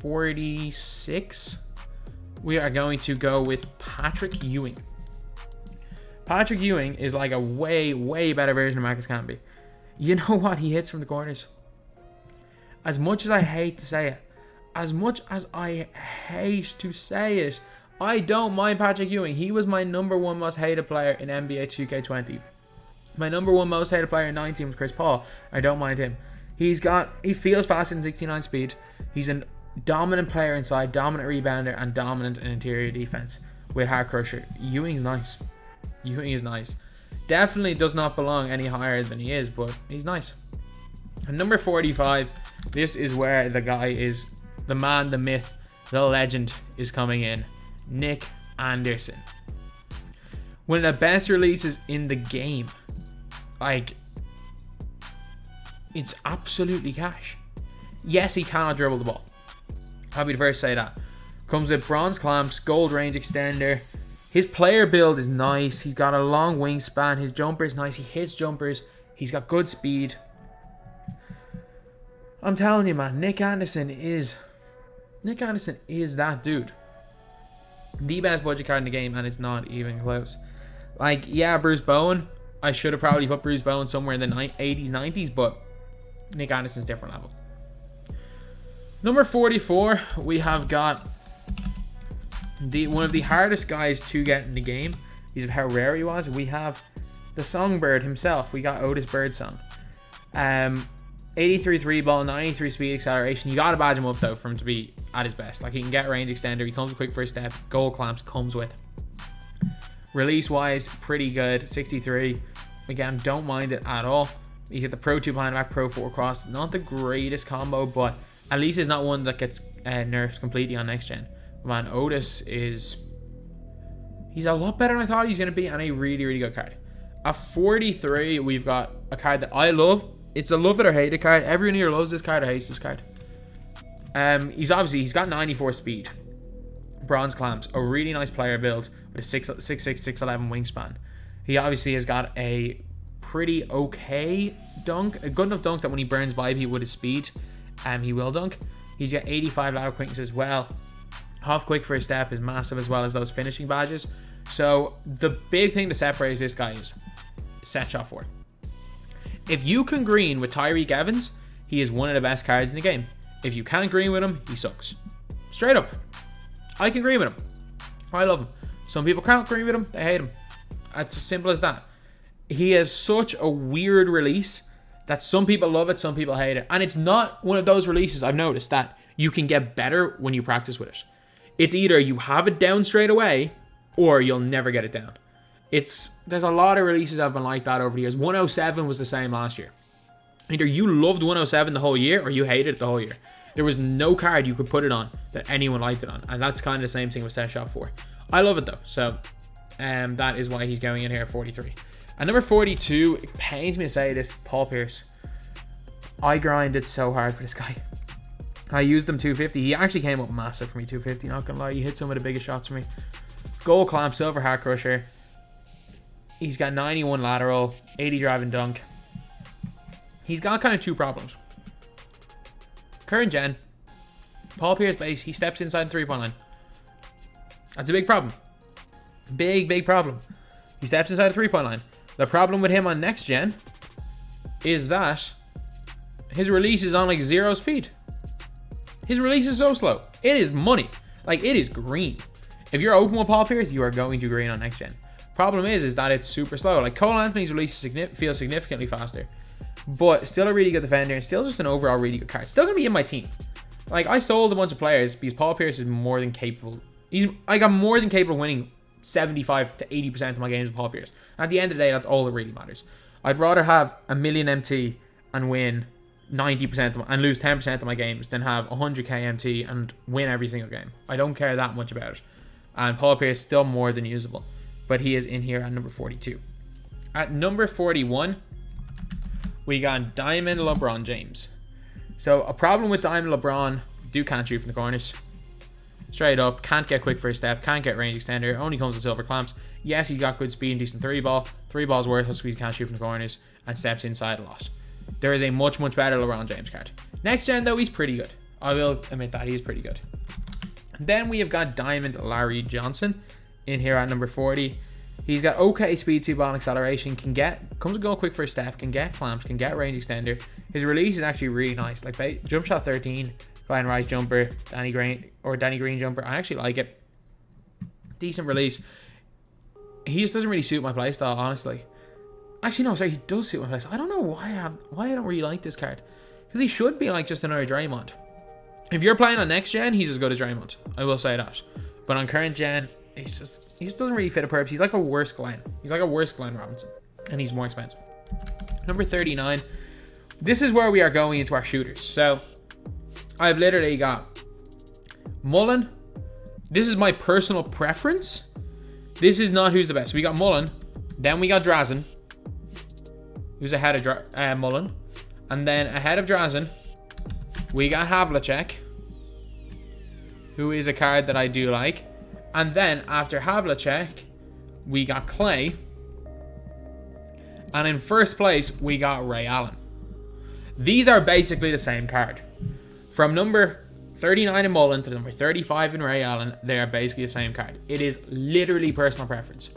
46, we are going to go with Patrick Ewing. Patrick Ewing is like a way, way better version of Marcus Camby. You know what? He hits from the corners. As much as I hate to say it, I don't mind Patrick Ewing. He was my number 1 most hated player in NBA 2K20. My number 1 most hated player in 19 was Chris Paul. I don't mind him. He feels faster than 69 speed. He's a dominant player inside, dominant rebounder, and dominant in interior defense with hard crusher. Ewing's nice. Ewing is nice. Definitely does not belong any higher than he is, but he's nice. And number 45, this is where the guy is, the man, the myth, the legend is coming in. Nick Anderson. One of the best releases in the game. Like, it's absolutely cash. Yes, he cannot dribble the ball. I'll be the first to say that. Comes with bronze clamps, gold range extender. His player build is nice. He's got a long wingspan. His jumper is nice. He hits jumpers. He's got good speed. I'm telling you, man, Nick Anderson is that dude. The best budget card in the game, and it's not even close. Like, yeah, Bruce Bowen. I should have probably put Bruce Bowen somewhere in the 80s, 90s, but Nick Anderson's different level. Number 44, we have got one of the hardest guys to get in the game. Because of how rare he was. We have the songbird himself. We got Otis Birdsong. 83 3 ball, 93 speed acceleration. You gotta badge him up though for him to be at his best. Like, he can get range extender. He comes with quick first step. Gold clamps comes with. Release wise, pretty good. 63. Again, don't mind it at all. You get the Pro 2 behind back, Pro 4 cross. Not the greatest combo, but at least it's not one that gets nerfed completely on next gen. Man, Otis he's a lot better than I thought he was going to be, and a really, really good card. At 43, we've got a card that I love. It's a love it or hate it card. Everyone here loves this card or hates this card. He's got 94 speed. Bronze clamps. A really nice player build with a 6'6", 6'11" wingspan. He obviously has got a pretty okay dunk. A good enough dunk that when he burns by people with his speed, he will dunk. He's got 85 lateral quickness as well. Half quick first step is massive, as well as those finishing badges. So the big thing that separates this guy is set shot 4. If you can green with Tyreek Evans, he is one of the best cards in the game. If you can't green with him, he sucks. Straight up. I can green with him. I love him. Some people can't green with him. They hate him. It's as simple as that. He has such a weird release that some people love it, some people hate it. And it's not one of those releases, I've noticed, that you can get better when you practice with it. It's either you have it down straight away, or you'll never get it down. There's a lot of releases that have been like that over the years. 107 was the same last year. Either you loved 107 the whole year, or you hated it the whole year. There was no card you could put it on that anyone liked it on. And that's kind of the same thing with Set Shot 4. I love it though. So that is why he's going in here at 43. At number 42, it pains me to say this, Paul Pierce. I grinded so hard for this guy. I used him 250. He actually came up massive for me, 250. Not gonna lie, he hit some of the biggest shots for me. Gold clamp, silver heart crusher. He's got 91 lateral, 80 drive and dunk. He's got kind of two problems. Current gen, Paul Pierce base, he steps inside the 3-point line. That's a big problem. Big problem. He steps inside the 3-point line. The problem with him on next gen is that his release is on like 0 speed. His release is so slow. It is money. Like, it is green. If you're open with Paul Pierce, you are going to green on next gen. Problem is that it's super slow. Like, Cole Anthony's release feels significantly faster. But still a really good defender, and still just an overall really good card. Still going to be in my team. Like, I sold a bunch of players because Paul Pierce is more than capable. I'm more than capable of winning 75 to 80% of my games with Paul Pierce. At the end of the day, that's all that really matters. I'd rather have a million MT and win 90% and lose 10% of my games than have 100k MT and win every single game. I don't care that much about it. And Paul Pierce is still more than usable. But he is in here at number 42. At number 41, we got Diamond LeBron James. So a problem with Diamond LeBron, can't shoot from the corners. Straight up, can't get quick first step, can't get range extender, only comes with silver clamps. Yes, he's got good speed and decent 3-ball. 3-ball's worth of squeeze, can't shoot from the corners, and steps inside a lot. There is a much better LeBron James card. Next gen though, he's pretty good. I will admit that he's pretty good. Then we have got Diamond Larry Johnson in here at number 40. He's got okay speed, 2-ball and acceleration, comes with go quick first step, can get clamps, can get range extender. His release is actually really nice. Like, jump shot 13, Glenn Rice jumper, Danny Green jumper. I actually like it. Decent release. He just doesn't really suit my playstyle, honestly. Actually, no, sorry, he does suit my playstyle. I don't know why I don't really like this card. Because he should be like just another Draymond. If you're playing on next gen, he's as good as Draymond. I will say that. But on current gen, he just doesn't really fit a purpose. He's like a worse Glenn. He's like a worse Glenn Robinson. And he's more expensive. Number 39, this is where we are going into our shooters. So I've literally got Mullen. This is my personal preference. This is not who's the best. We got Mullen. Then we got Derozan, who's ahead of Mullen. And then ahead of Derozan, we got Havlicek, who is a card that I do like. And then after Havlicek, we got Clay. And in first place, we got Ray Allen. These are basically the same card. From number 39 in Mullen to number 35 in Ray Allen, they are basically the same card. It is literally personal preference.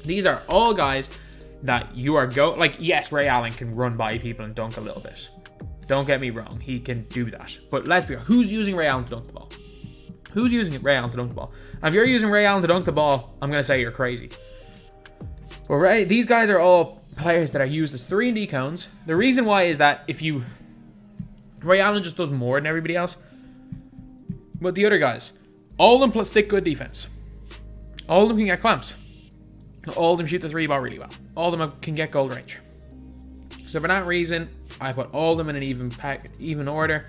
These are all guys that you are like, yes, Ray Allen can run by people and dunk a little bit. Don't get me wrong, he can do that. But let's be honest, who's using Ray Allen to dunk the ball? Who's using Ray Allen to dunk the ball? And if you're using Ray Allen to dunk the ball, I'm going to say you're crazy. But these guys are all players that are used as 3-and-D cones. The reason why is that Ray Allen just does more than everybody else. But the other guys, all of them stick good defense. All of them can get clamps. All of them shoot the 3-ball really well. All of them can get goal range. So for that reason, I put all of them in an even order.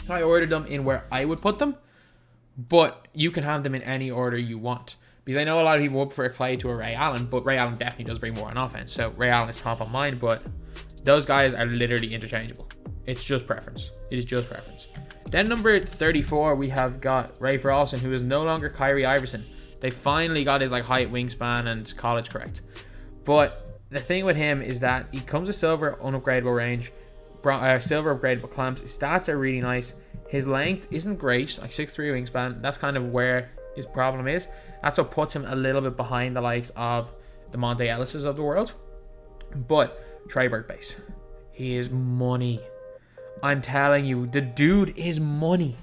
I ordered them in where I would put them, but you can have them in any order you want. Because I know a lot of people would prefer Clay to a Ray Allen, but Ray Allen definitely does bring more on offense. So Ray Allen is top of mind, but those guys are literally interchangeable. It's just preference. It is just preference. Then number 34, we have got Ray Ferguson, who is no longer Kyrie Iverson. They finally got his height, wingspan, and college correct. But the thing with him is that he comes with silver unupgradable range, silver upgradable clamps. His stats are really nice. His length isn't great, like 6'3" wingspan. That's kind of where his problem is. That's what puts him a little bit behind the likes of the Monte Ellises of the world. But Treyberg base, he is money. I'm telling you, the dude is money.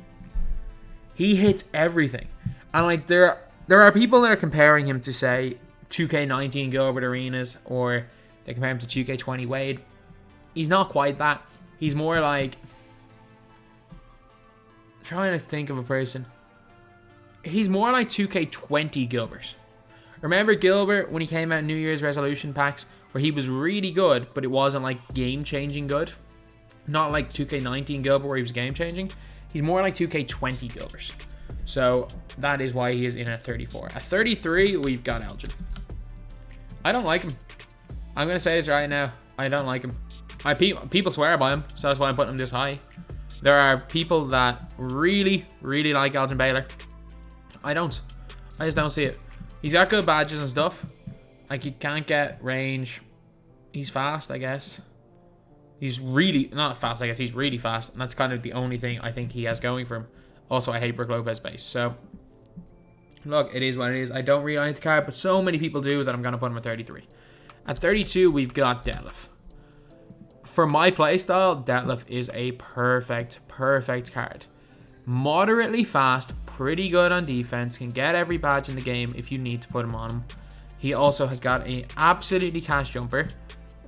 He hits everything. And there are people that are comparing him to, say, 2K19 Gilbert Arenas, or they compare him to 2K20 Wade. He's not quite that. He's more like, I'm trying to think of a person. He's more like 2K20 Gilbert. Remember Gilbert when he came out in New Year's resolution packs, where he was really good, but it wasn't like game-changing good? Not like 2K19 Gilbert where he was game-changing. He's more like 2K20 Gilbert. So that is why he is in at 34. At 33, we've got Elgin. I don't like him. I'm going to say this right now. I don't like him. People swear by him, so that's why I'm putting him this high. There are people that really, really like Elgin Baylor. I don't. I just don't see it. He's got good badges and stuff. Like, he can't get range. He's fast, I guess. He's really, not fast, I guess. He's really fast. And that's kind of the only thing I think he has going for him. Also, I hate Brook Lopez base. So, look, it is what it is. I don't really like the card, but so many people do that I'm going to put him at 33. At 32, we've got Detlef. For my playstyle, Detlef is a perfect card. Moderately fast, pretty good on defense, can get every badge in the game if you need to put him on him. He also has got an absolutely cash jumper,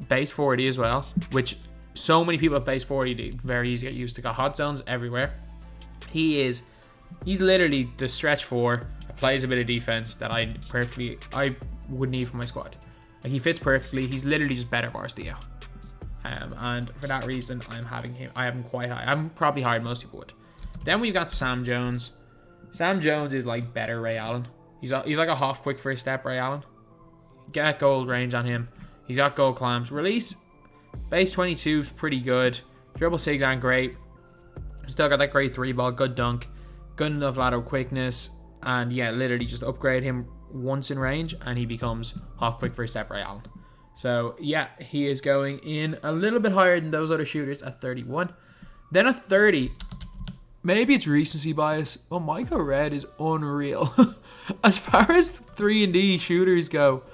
base 40 as well, which so many people have base 40, very easy to get used to. Got hot zones everywhere. He's literally the stretch 4 that plays a bit of defense that I would need for my squad. Like, he fits perfectly. He's literally just better bars Theo. And for that reason, I'm having him. I have him quite high. I'm probably higher than most people would. Then we've got Sam Jones. Sam Jones is like better Ray Allen. He's like a half quick first step Ray Allen. Get gold range on him. He's got gold clamps. Release base 22 is pretty good. Dribble sigs aren't great. Still got that great 3-ball, good dunk, good enough lateral quickness, and yeah, literally just upgrade him once in range and he becomes half quick first step Ray Allen. So yeah, he is going in a little bit higher than those other shooters at 31. Then at 30, maybe it's recency bias, but Micah Red is unreal. As far as 3-and-D shooters go,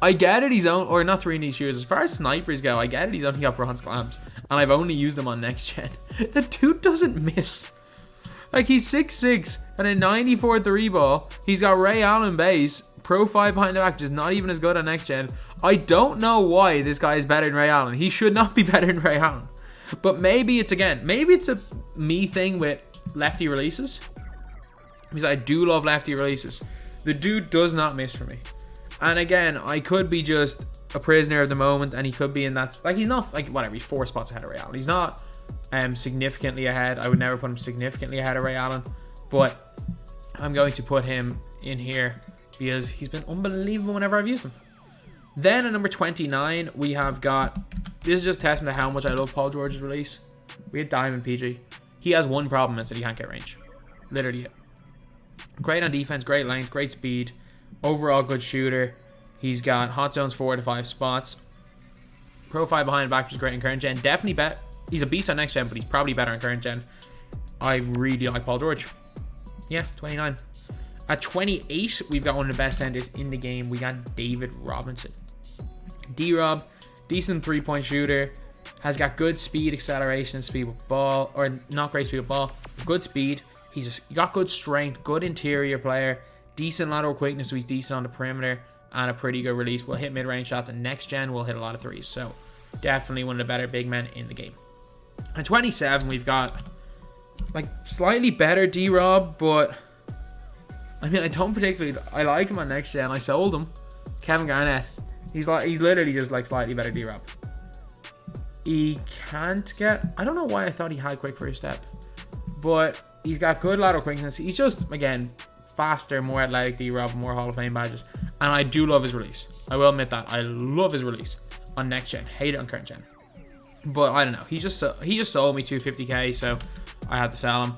I get it, he's only, or not 3-and-D shooters, as far as snipers go, I get it, he's only got bronze clamps, and I've only used them on next gen. The dude doesn't miss. Like, he's 6'6", and a 94 3-ball, he's got Ray Allen base, Pro 5 behind the back, just not even as good on next gen. I don't know why this guy is better than Ray Allen. He should not be better than Ray Allen. But maybe it's a me thing with lefty releases, because I do love lefty releases. The dude does not miss for me. And again, I could be just a prisoner of the moment, and he could be in that, like, he's not, like, whatever, he's 4 spots ahead of Ray Allen. He's not significantly ahead. I would never put him significantly ahead of Ray Allen, but I'm going to put him in here because he's been unbelievable whenever I've used him. Then at number 29, we have got, this is just testament to how much I love Paul George's release. We had Diamond PG. He has one problem, is that he can't get range. Literally it. Great on defense, great length, great speed. Overall good shooter. He's got hot zones 4 to 5 spots. Profile behind and back, which is great in current gen. Definitely bet. He's a beast on next gen, but he's probably better in current gen. I really like Paul George. Yeah, 29. At 28, we've got one of the best centers in the game. We got David Robinson. D-Rob, decent 3-point shooter. Has got good speed, acceleration, speed with ball. Or not great speed with ball. Good speed. He's got good strength, good interior player. Decent lateral quickness, so he's decent on the perimeter. And a pretty good release. Will hit mid-range shots, and next gen will hit a lot of threes. So definitely one of the better big men in the game. At 27, we've got like slightly better D-Rob, but I mean, I don't particularly, I like him on next gen. I sold him. Kevin Garnett. He's literally just like slightly better D-Rob. He can't get, I don't know why I thought he had quick first step, but he's got good lateral quickness. He's just, again, faster, more athletic D-Rob, more Hall of Fame badges. And I do love his release. I will admit that. I love his release on next gen. Hate it on current gen. But I don't know. He just sold me 250k, so I had to sell him.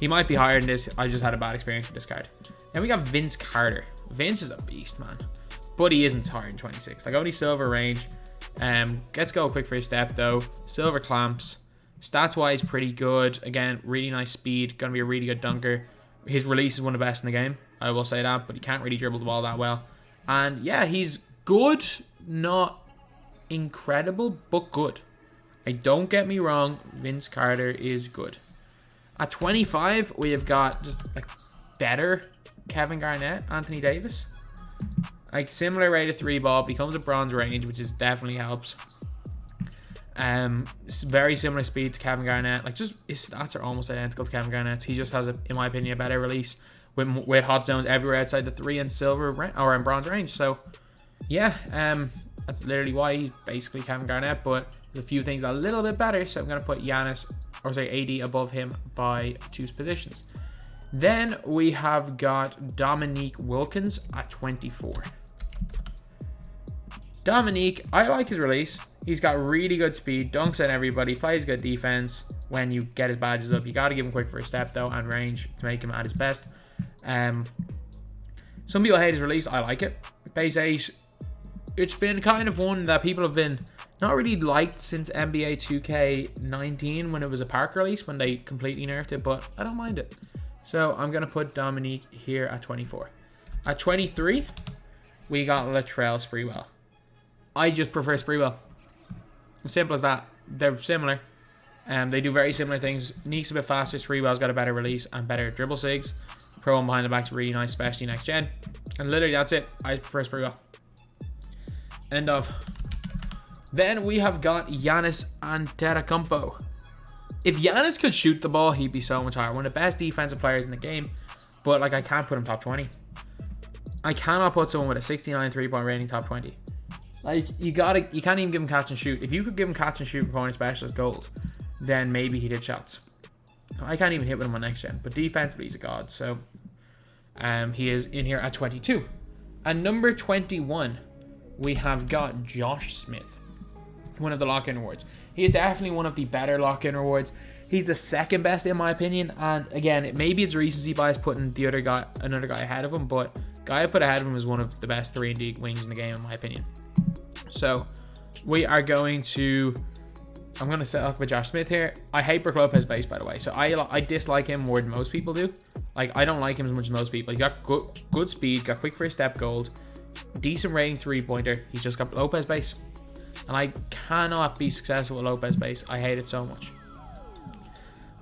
He might be higher than this. I just had a bad experience with this card. Then we got Vince Carter. Vince is a beast, man. But he isn't higher than 26. Like, only silver range. Gets go quick for his step, though. Silver clamps. Stats-wise, pretty good. Again, really nice speed. Gonna be a really good dunker. His release is one of the best in the game. I will say that. But he can't really dribble the ball that well. And yeah, he's good. Not incredible, but good. Don't get me wrong, Vince Carter is good. At 25, we have got just like better Kevin Garnett, Anthony Davis. Like similar rate of 3 ball, becomes a bronze range, which is definitely helps. Very similar speed to Kevin Garnett. Like just his stats are almost identical to Kevin Garnett's. He just has, in my opinion, a better release with hot zones everywhere outside the 3 and silver or in bronze range. So yeah, that's literally why he's basically Kevin Garnett, but there's a few things a little bit better, so I'm going to put AD above him by 2 positions. Then we have got Dominique Wilkins at 24. Dominique, I like his release. He's got really good speed, dunks on everybody, plays good defense. When you get his badges up, you got to give him quick first step though, and range to make him at his best. Some people hate his release. I like it. Base 8. It's been kind of one that people have been not really liked since NBA 2K19 when it was a park release, when they completely nerfed it, but I don't mind it. So I'm going to put Dominique here at 24. At 23, we got Latrell Sprewell. I just prefer Sprewell. Simple as that. They're similar. They do very similar things. Neek's a bit faster. Sprewell's got a better release and better dribble sigs. Pro and behind the back's really nice, especially next gen. And literally that's it. I prefer Sprewell. End of. Then we have got Giannis Antaracampo. If Giannis could shoot the ball, he'd be so much higher. One of the best defensive players in the game. But like, I can't put him top 20. I cannot put someone with a 69 3-point rating top 20. Like, you can't even give him catch and shoot. If you could give him catch and shoot performance specialist gold, then maybe he did shots. I can't even hit with him on next gen. But defensively, he's a god. So he is in here at 22. At number 21, we have got Josh Smith. One of the lock-in awards. He is definitely one of the better lock-in awards. He's the second best in my opinion. And again, maybe it's recency bias putting another guy ahead of him, but guy I put ahead of him is one of the best 3-and-D wings in the game in my opinion. So we are going to, I'm going to set up with Josh Smith here. I hate Brook Lopez base, by the way. So I dislike him more than most people do. Like, I don't like him as much as most people. He's got good speed, got quick first step gold, decent rating 3-pointer. He's just got Lopez base. And I cannot be successful with Lopez base. I hate it so much.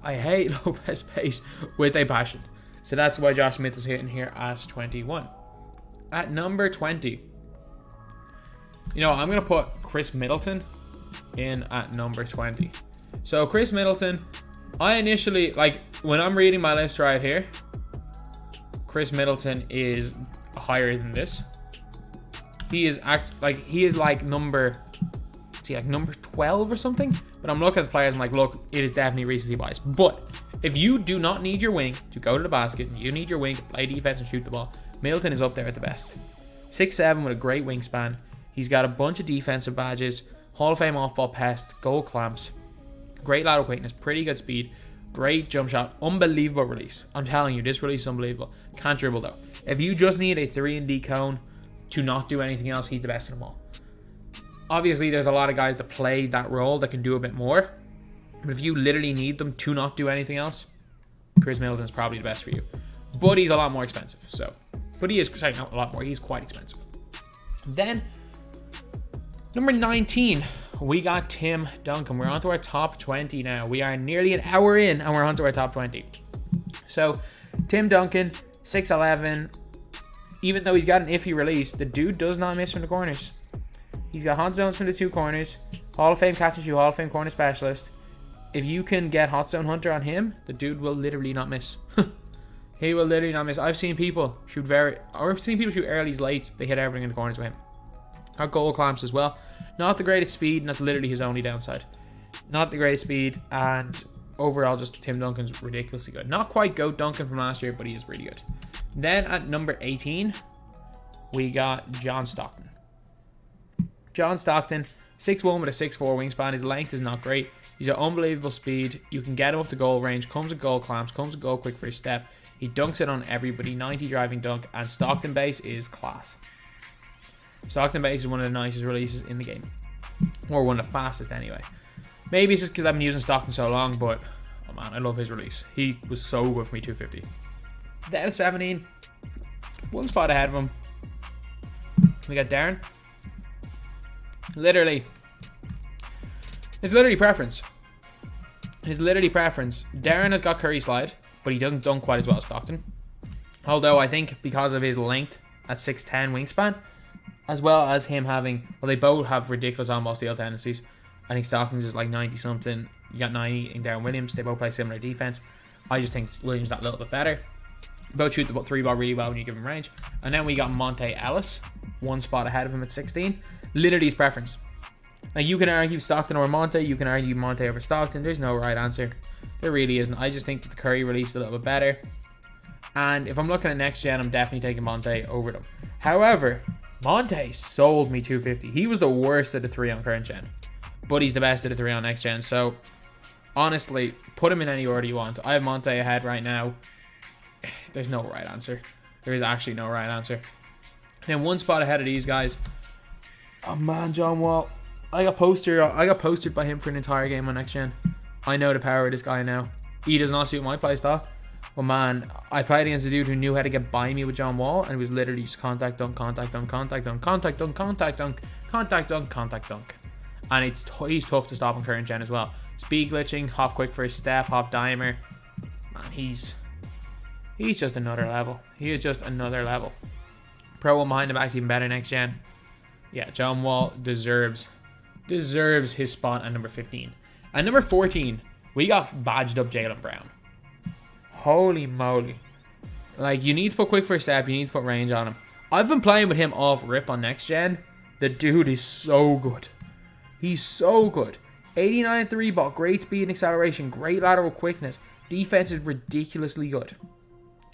I hate Lopez base with a passion. So that's why Josh Smith is hitting here at 21. At number 20. You know, I'm going to put Chris Middleton in at number 20. So Chris Middleton, I initially, like, when I'm reading my list right here, Chris Middleton is higher than this. he is like number 12 or something. But I'm looking at the players and I'm like, look, it is definitely recency bias. But if you do not need your wing to go to the basket, and you need your wing to play defense and shoot the ball, Middleton is up there at the best. 6'7" with a great wingspan. He's got a bunch of defensive badges, Hall of Fame off-ball pest, goal clamps, great lateral quickness, pretty good speed, great jump shot, unbelievable release. I'm telling you, this release is unbelievable. Can't dribble though. If you just need a 3-and-D cone to not do anything else, he's the best of them all. Obviously, there's a lot of guys that play that role that can do a bit more. But if you literally need them to not do anything else, Chris Middleton's probably the best for you. But he's a lot more expensive. But he is, sorry, not a lot more. He's quite expensive. Then, number 19, we got Tim Duncan. We're on to our top 20 now. We are nearly an hour in, and we're on to our top 20. So, Tim Duncan, 6'11". Even though he's got an iffy release, the dude does not miss from the corners. He's got hot zones from the 2 corners. Hall of Fame catch and shoot, Hall of Fame corner specialist. If you can get hot zone hunter on him, the dude will literally not miss. He will literally not miss. I've seen people shoot early's late. They hit everything in the corners with him. Got goal clamps as well. Not the greatest speed, and that's literally his only downside. Not the greatest speed, and overall, just Tim Duncan's ridiculously good. Not quite GOAT Duncan from last year, but he is really good. Then at number 18, we got John Stockton. John Stockton, 6'1" with a 6'4" wingspan. His length is not great. He's got unbelievable speed. You can get him up to goal range. Comes with goal clamps. Comes with goal quick for his step. He dunks it on everybody. 90 driving dunk. And Stockton base is class. Stockton base is one of the nicest releases in the game. Or one of the fastest anyway. Maybe it's just because I've been using Stockton so long. But, oh man, I love his release. He was so good for me, 250. Then at 17. One spot ahead of him. We got Darren. It's literally preference. Darren has got Curry slide, but he doesn't dunk quite as well as Stockton. Although I think because of his length at 6'10" wingspan, as well as him having, well, they both have ridiculous on-ball steal tendencies. I think Stockton's is like 90 something. You got 90 in Darren Williams. They both play similar defense. I just think Williams that little bit better. Both shoot the 3-ball really well when you give him range. And then we got Monte Ellis, one spot ahead of him at 16. Literally his preference. Now you can argue Stockton over Monte, you can argue Monte over Stockton. There's no right answer. There really isn't. I just think that the Curry released a little bit better. And if I'm looking at next gen, I'm definitely taking Monte over them. However, Monte sold me 250. He was the worst of the 3 on current gen. But he's the best of the 3 on next gen. So, honestly, put him in any order you want. I have Monte ahead right now. There's no right answer. There is actually no right answer. Then one spot ahead of these guys. Oh man, John Wall. I got postered by him for an entire game on next gen. I know the power of this guy now. He does not suit my playstyle. But man, I played against a dude who knew how to get by me with John Wall, and it was literally just contact dunk, contact dunk, contact dunk, contact dunk, contact dunk, contact dunk, contact dunk. And he's tough to stop on current gen as well. Speed glitching, hop quick for his step, hop dimer. Man, he's just another level. He is just another level. Pro one behind the back's even better next gen. Yeah, John Wall deserves his spot at number 15. At number 14, we got badged up Jaylen Brown. Holy moly. Like, you need to put quick first step, you need to put range on him. I've been playing with him off rip on next gen. The dude is so good. He's so good. 89 3-ball, great speed and acceleration, great lateral quickness. Defense is ridiculously good.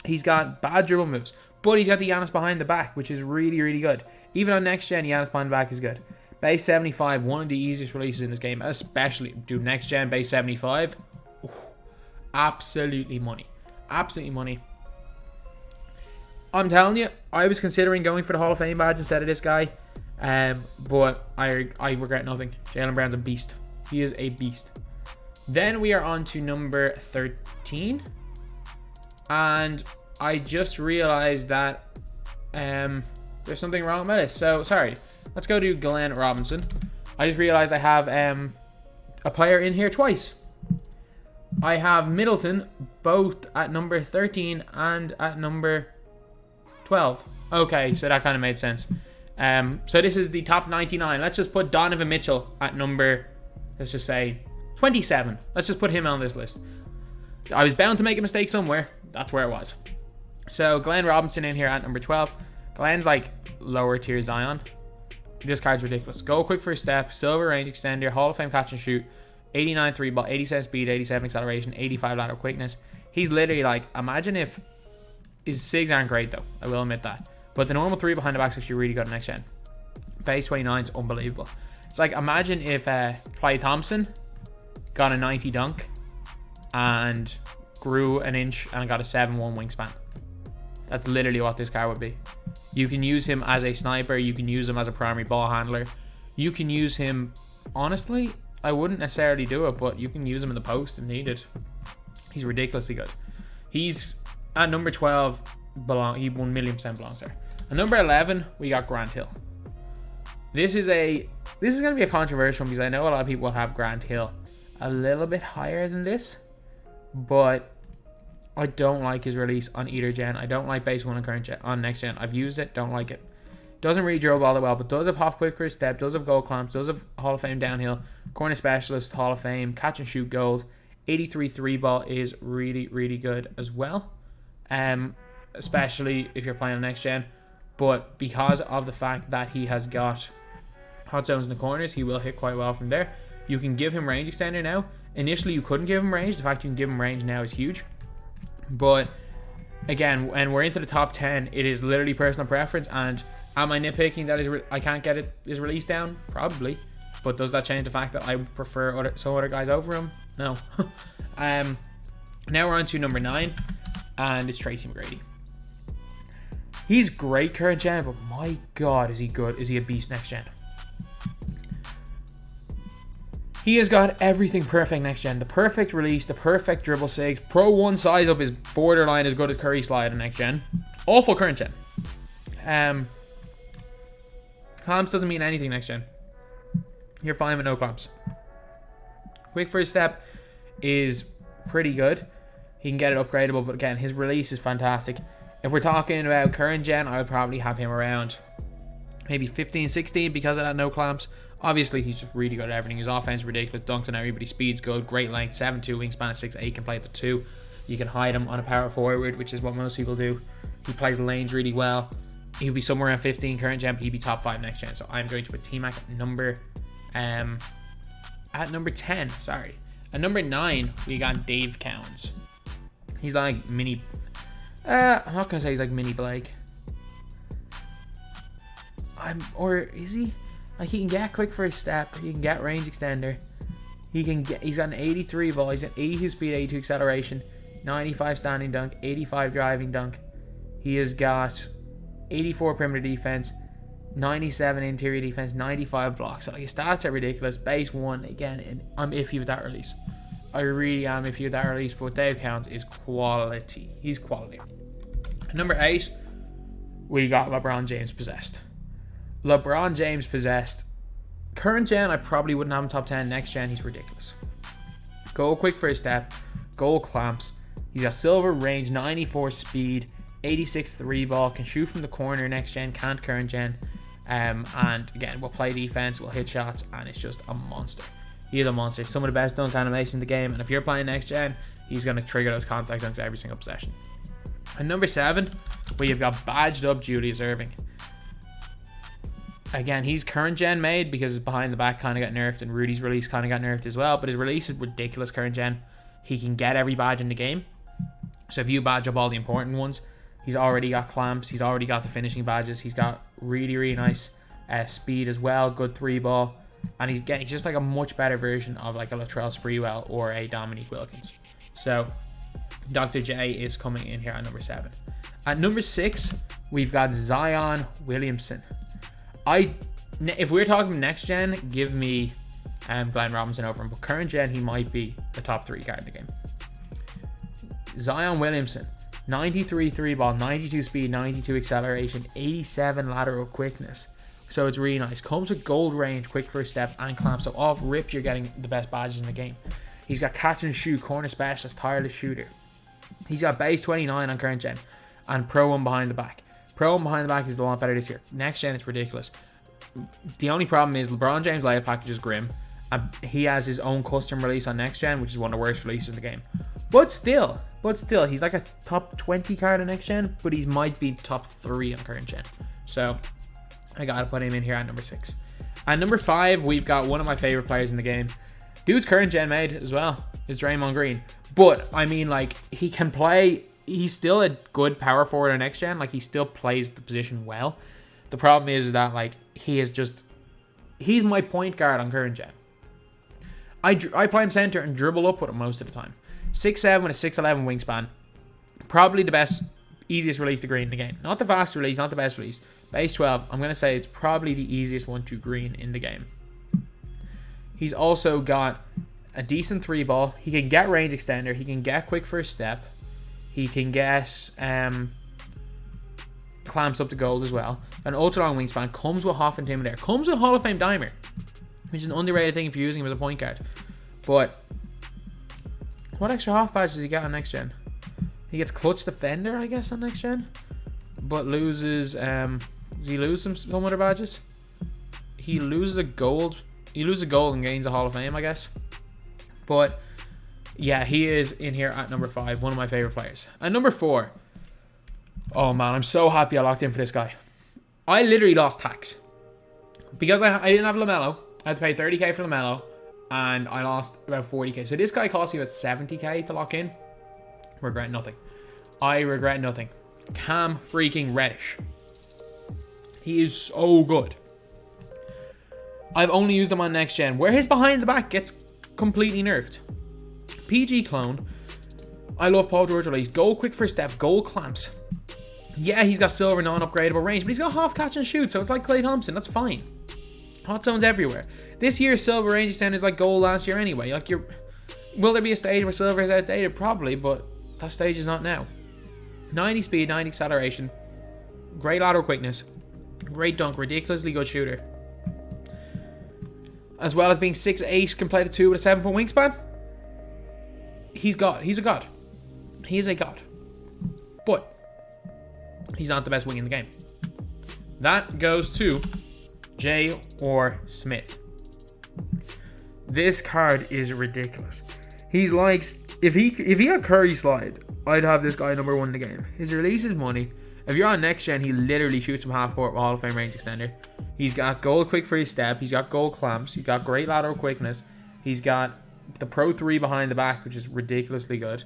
He's got bad dribble moves, but he's got the Giannis behind the back, which is really, really good. Even on next gen, Giannis behind the back is good. Base 75, one of the easiest releases in this game, especially, dude, next gen, base 75. Ooh, absolutely money. Absolutely money. I'm telling you, I was considering going for the Hall of Fame badge instead of this guy, but I regret nothing. Jaylen Brown's a beast. He is a beast. Then we are on to number 13. And I just realized that there's something wrong with this. So, sorry. Let's go to Glenn Robinson. I just realized I have a player in here twice. I have Middleton both at number 13 and at number 12. Okay, so that kind of made sense. So this is the top 99. Let's just put Donovan Mitchell at number, let's just say, 27. Let's just put him on this list. I was bound to make a mistake somewhere. That's where it was. So Glenn Robinson in here at number 12. Glenn's like lower tier Zion. this card's ridiculous. Go quick first step, silver range extender, Hall of Fame catch and shoot, 89 3 ball, 87 speed, 87 acceleration, 85 lateral quickness. He's literally like, imagine if his SIGs aren't great though, I will admit that. But the normal 3 behind the back is actually really good on next gen. Base 29 is unbelievable. It's like, imagine if Klay Thompson got a 90 dunk and grew an inch and got a 7'1" wingspan. That's literally what this card would be. You can use him as a sniper. You can use him as a primary ball handler. You can use him, honestly, I wouldn't necessarily do it, but you can use him in the post if needed. He's ridiculously good. He's at number 12, he 1,000,000% belongs there. At number 11, we got Grant Hill. This is going to be a controversial one because I know a lot of people will have Grant Hill a little bit higher than this, but I don't like his release on either gen. I don't like base 1 and current gen on next gen. I've used it, don't like it. Doesn't really dribble all that well, but does have half quick first step, does have goal clamps, does have Hall of Fame downhill, corner specialist, Hall of Fame, catch and shoot gold. 83 3 ball is really, really good as well. Especially if you're playing on next gen. But because of the fact that he has got hot zones in the corners, he will hit quite well from there. You can give him range extender now. Initially, you couldn't give him range. The fact you can give him range now is huge. But again, when we're into the top 10, it is literally personal preference. And am I nitpicking that I can't get his release down? Probably. But does that change the fact that I prefer some other guys over him? No. Now we're on to number 9, and it's Tracy McGrady. He's great current gen, but my God, is he good? Is he a beast next gen? He has got everything perfect next gen. The perfect release, the perfect dribble SIGs. Pro 1 size up is borderline as good as Curry slide in next gen. Awful current gen. Clamps doesn't mean anything next gen. You're fine with no clamps. Quick first step is pretty good. He can get it upgradable, but again, his release is fantastic. If we're talking about current gen, I would probably have him around maybe 15, 16 because of that no clamps. Obviously, he's just really good at everything. His offense is ridiculous. Dunks on everybody. Speed's good. Great length. 7'2", wingspan of 6'8". Can play at the 2. You can hide him on a power forward, which is what most people do. He plays lanes really well. He'll be somewhere around 15 current gen, but he'd be top 5 next gen. So I'm going to put T-Mac at number 10. Sorry. At number 9, we got Dave Cowens. He's like mini... I'm not going to say he's like mini Blake. Or is he? Like, he can get quick for a step. He can get range extender. He's got an 83 ball. He's got 82 speed, 82 acceleration, 95 standing dunk, 85 driving dunk. He has got 84 perimeter defense, 97 interior defense, 95 blocks. So like, his stats are ridiculous. Base 1, again, and I'm iffy with that release. I really am iffy with that release, but Dave Cowens is quality. He's quality. Number 8, we got LeBron James possessed. LeBron James possessed. Current gen, I probably wouldn't have him top 10. Next gen, he's ridiculous. Goal quick first step, goal clamps. He's got silver range, 94 speed, 86 3 ball, can shoot from the corner. Next gen, can't current gen. And again, will play defense, will hit shots, and it's just a monster. He is a monster. Some of the best dunk animation in the game, and if you're playing next gen, he's going to trigger those contact dunks every single possession. And number 7, we've got badged up Julius Erving. Again, he's current gen made because his behind the back kind of got nerfed, and Rudy's release kind of got nerfed as well, but his release is ridiculous current gen. He can get every badge in the game. So if you badge up all the important ones, he's already got clamps, he's already got the finishing badges, he's got really, really nice speed as well, good 3 ball, and he's just like a much better version of like a Latrell Sprewell or a Dominique Wilkins. So Dr. J is coming in here at number 7. At number 6, we've got Zion Williamson. If we're talking next gen, give me Glenn Robinson over him, but current gen, he might be the top 3 card in the game. Zion Williamson, 93 3 ball, 92 speed, 92 acceleration, 87 lateral quickness. So it's really nice. Comes with gold range, quick first step, and clamp. So off rip, you're getting the best badges in the game. He's got catch and shoot, corner specialist, tireless shooter. He's got base 29 on current gen, and pro 1 behind the back. Pro 1 behind the back is a lot better this year. Next gen, it's ridiculous. The only problem is LeBron James layout package is grim. And he has his own custom release on next gen, which is one of the worst releases in the game. But still, he's like a top 20 card on next gen, but he might be top 3 on current gen. So I gotta put him in here at number 6. At number 5, we've got one of my favorite players in the game. Dude's current gen made as well is Draymond Green. But, I mean, like, he can play. He's still a good power forward on next gen. Like, he still plays the position well. The problem is that, like, he's my point guard on current gen. I play him center and dribble up with him most of the time. 6'7" with a 6'11" wingspan. Probably the best, easiest release to green in the game. Not the fast release, not the best release. Base 12, I'm going to say it's probably the easiest one to green in the game. He's also got a decent 3-ball. He can get range extender. He can get quick first step. He can get clamps up to gold as well. An ultra long wingspan. Comes with half intimidator. Comes with Hall of Fame dimer, which is an underrated thing if you're using him as a point guard. But what extra half badge does he get on next gen? He gets clutch defender, I guess, on next gen. But loses, does he lose some other badges? He loses a gold. He loses a gold and gains a Hall of Fame, I guess. But yeah, he is in here at number 5. One of my favorite players. At number 4. Oh man, I'm so happy I locked in for this guy. I literally lost tax. Because I didn't have LaMelo. I had to pay 30k for LaMelo. And I lost about 40k. So this guy cost me about 70k to lock in. Regret nothing. I regret nothing. Cam freaking Reddish. He is so good. I've only used him on next gen, where his behind the back gets completely nerfed. PG clone. I love Paul George release. Goal quick first step. Goal clamps. Yeah, he's got silver non-upgradable range, but he's got half catch and shoot, so it's like Klay Thompson. That's fine. Hot zones everywhere. This year's silver range extender is like gold last year anyway. Like will there be a stage where silver is outdated? Probably, but that stage is not now. 90 speed, 90 acceleration. Great lateral quickness. Great dunk. Ridiculously good shooter. As well as being 6'8", can play the 2 with a 7-foot wingspan. He's a god. He is a god. But he's not the best wing in the game. That goes to J. or Smith. This card is ridiculous. He's like, if he had Curry slide, I'd have this guy number 1 in the game. His release is money. If you're on next gen, he literally shoots from half court with Hall of Fame range extender. He's got gold quick free step. He's got gold clamps. He's got great lateral quickness. He's got the Pro 3 behind the back, which is ridiculously good.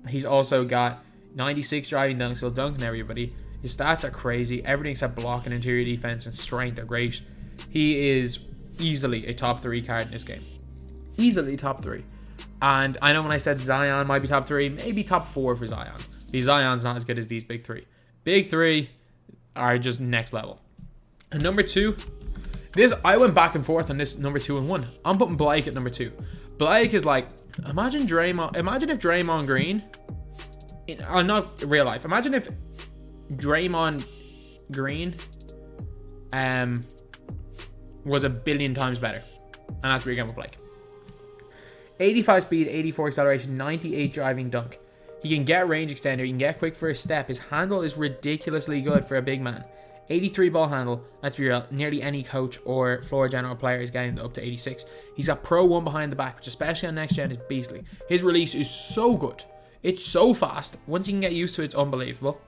He's also got 96 driving dunks, so dunking everybody. His stats are crazy. Everything except block and interior defense and strength are great. He is easily a top 3 card in this game. Easily top 3. And I know when I said Zion might be top 3, maybe top 4 for Zion. Because Zion's not as good as these big 3. Big 3 are just next level. And number 2, I went back and forth on this number 2 and 1. I'm putting Blake at number 2. Blake is like, imagine if Draymond Green, not real life, imagine if Draymond Green was a billion times better. And that's where you're going with Blake. 85 speed, 84 acceleration, 98 driving dunk. He can get range extender, he can get quick first step. His handle is ridiculously good for a big man. 83 ball handle, let's be real, nearly any coach or floor general player is getting up to 86. He's got Pro 1 behind the back, which especially on next gen is beastly. His release is so good. It's so fast. Once you can get used to it, it's unbelievable.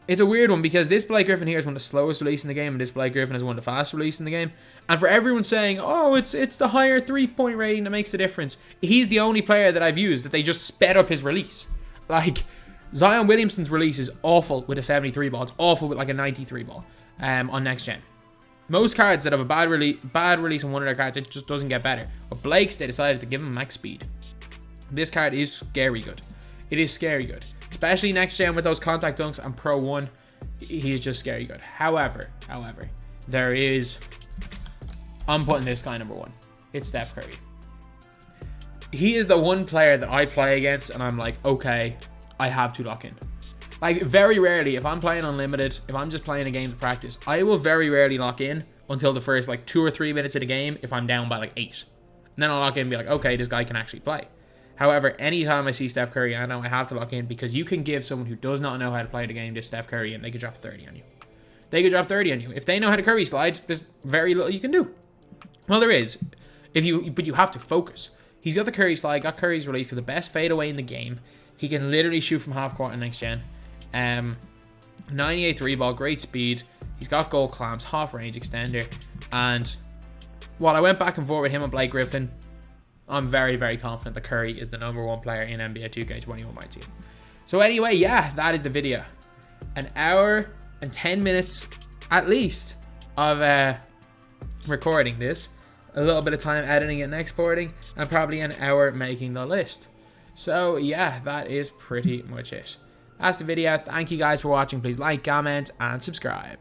It's a weird one because this Blake Griffin here is one of the slowest release in the game, and this Blake Griffin is one of the fastest release in the game. And for everyone saying, oh, it's the higher 3-point rating that makes the difference, he's the only player that I've used that they just sped up his release. Like, Zion Williamson's release is awful with a 73 ball. It's awful with like a 93 ball on next gen. Most cards that have a bad release on one of their cards, it just doesn't get better. But Blake's, they decided to give him max speed. This card is scary good. It is scary good. Especially next gen with those contact dunks and Pro 1. He is just scary good. However, there is... I'm putting this guy number 1. It's Steph Curry. He is the one player that I play against and I'm like, okay, I have to lock in. Like, very rarely, if I'm playing unlimited, if I'm just playing a game to practice, I will very rarely lock in until the first like 2 or 3 minutes of the game if I'm down by like 8. And then I'll lock in and be like, okay, this guy can actually play. However, anytime I see Steph Curry, I know I have to lock in because you can give someone who does not know how to play the game this Steph Curry and they could drop 30 on you. They could drop 30 on you. If they know how to Curry slide, there's very little you can do. Well, there is. But you have to focus. He's got the Curry slide, got Curry's release, got the best fadeaway in the game. He can literally shoot from half court in next gen. 98 3 ball, great speed. He's got gold clamps, half range extender. And while I went back and forth with him and Blake Griffin, I'm very, very confident that Curry is the #1 player in NBA 2K21 MyTEAM. So anyway, yeah, that is the video. An hour and 10 minutes at least of recording this. A little bit of time editing it and exporting, and probably an hour making the list. So yeah, that is pretty much it. That's the video. Thank you guys for watching. Please like, comment, and subscribe.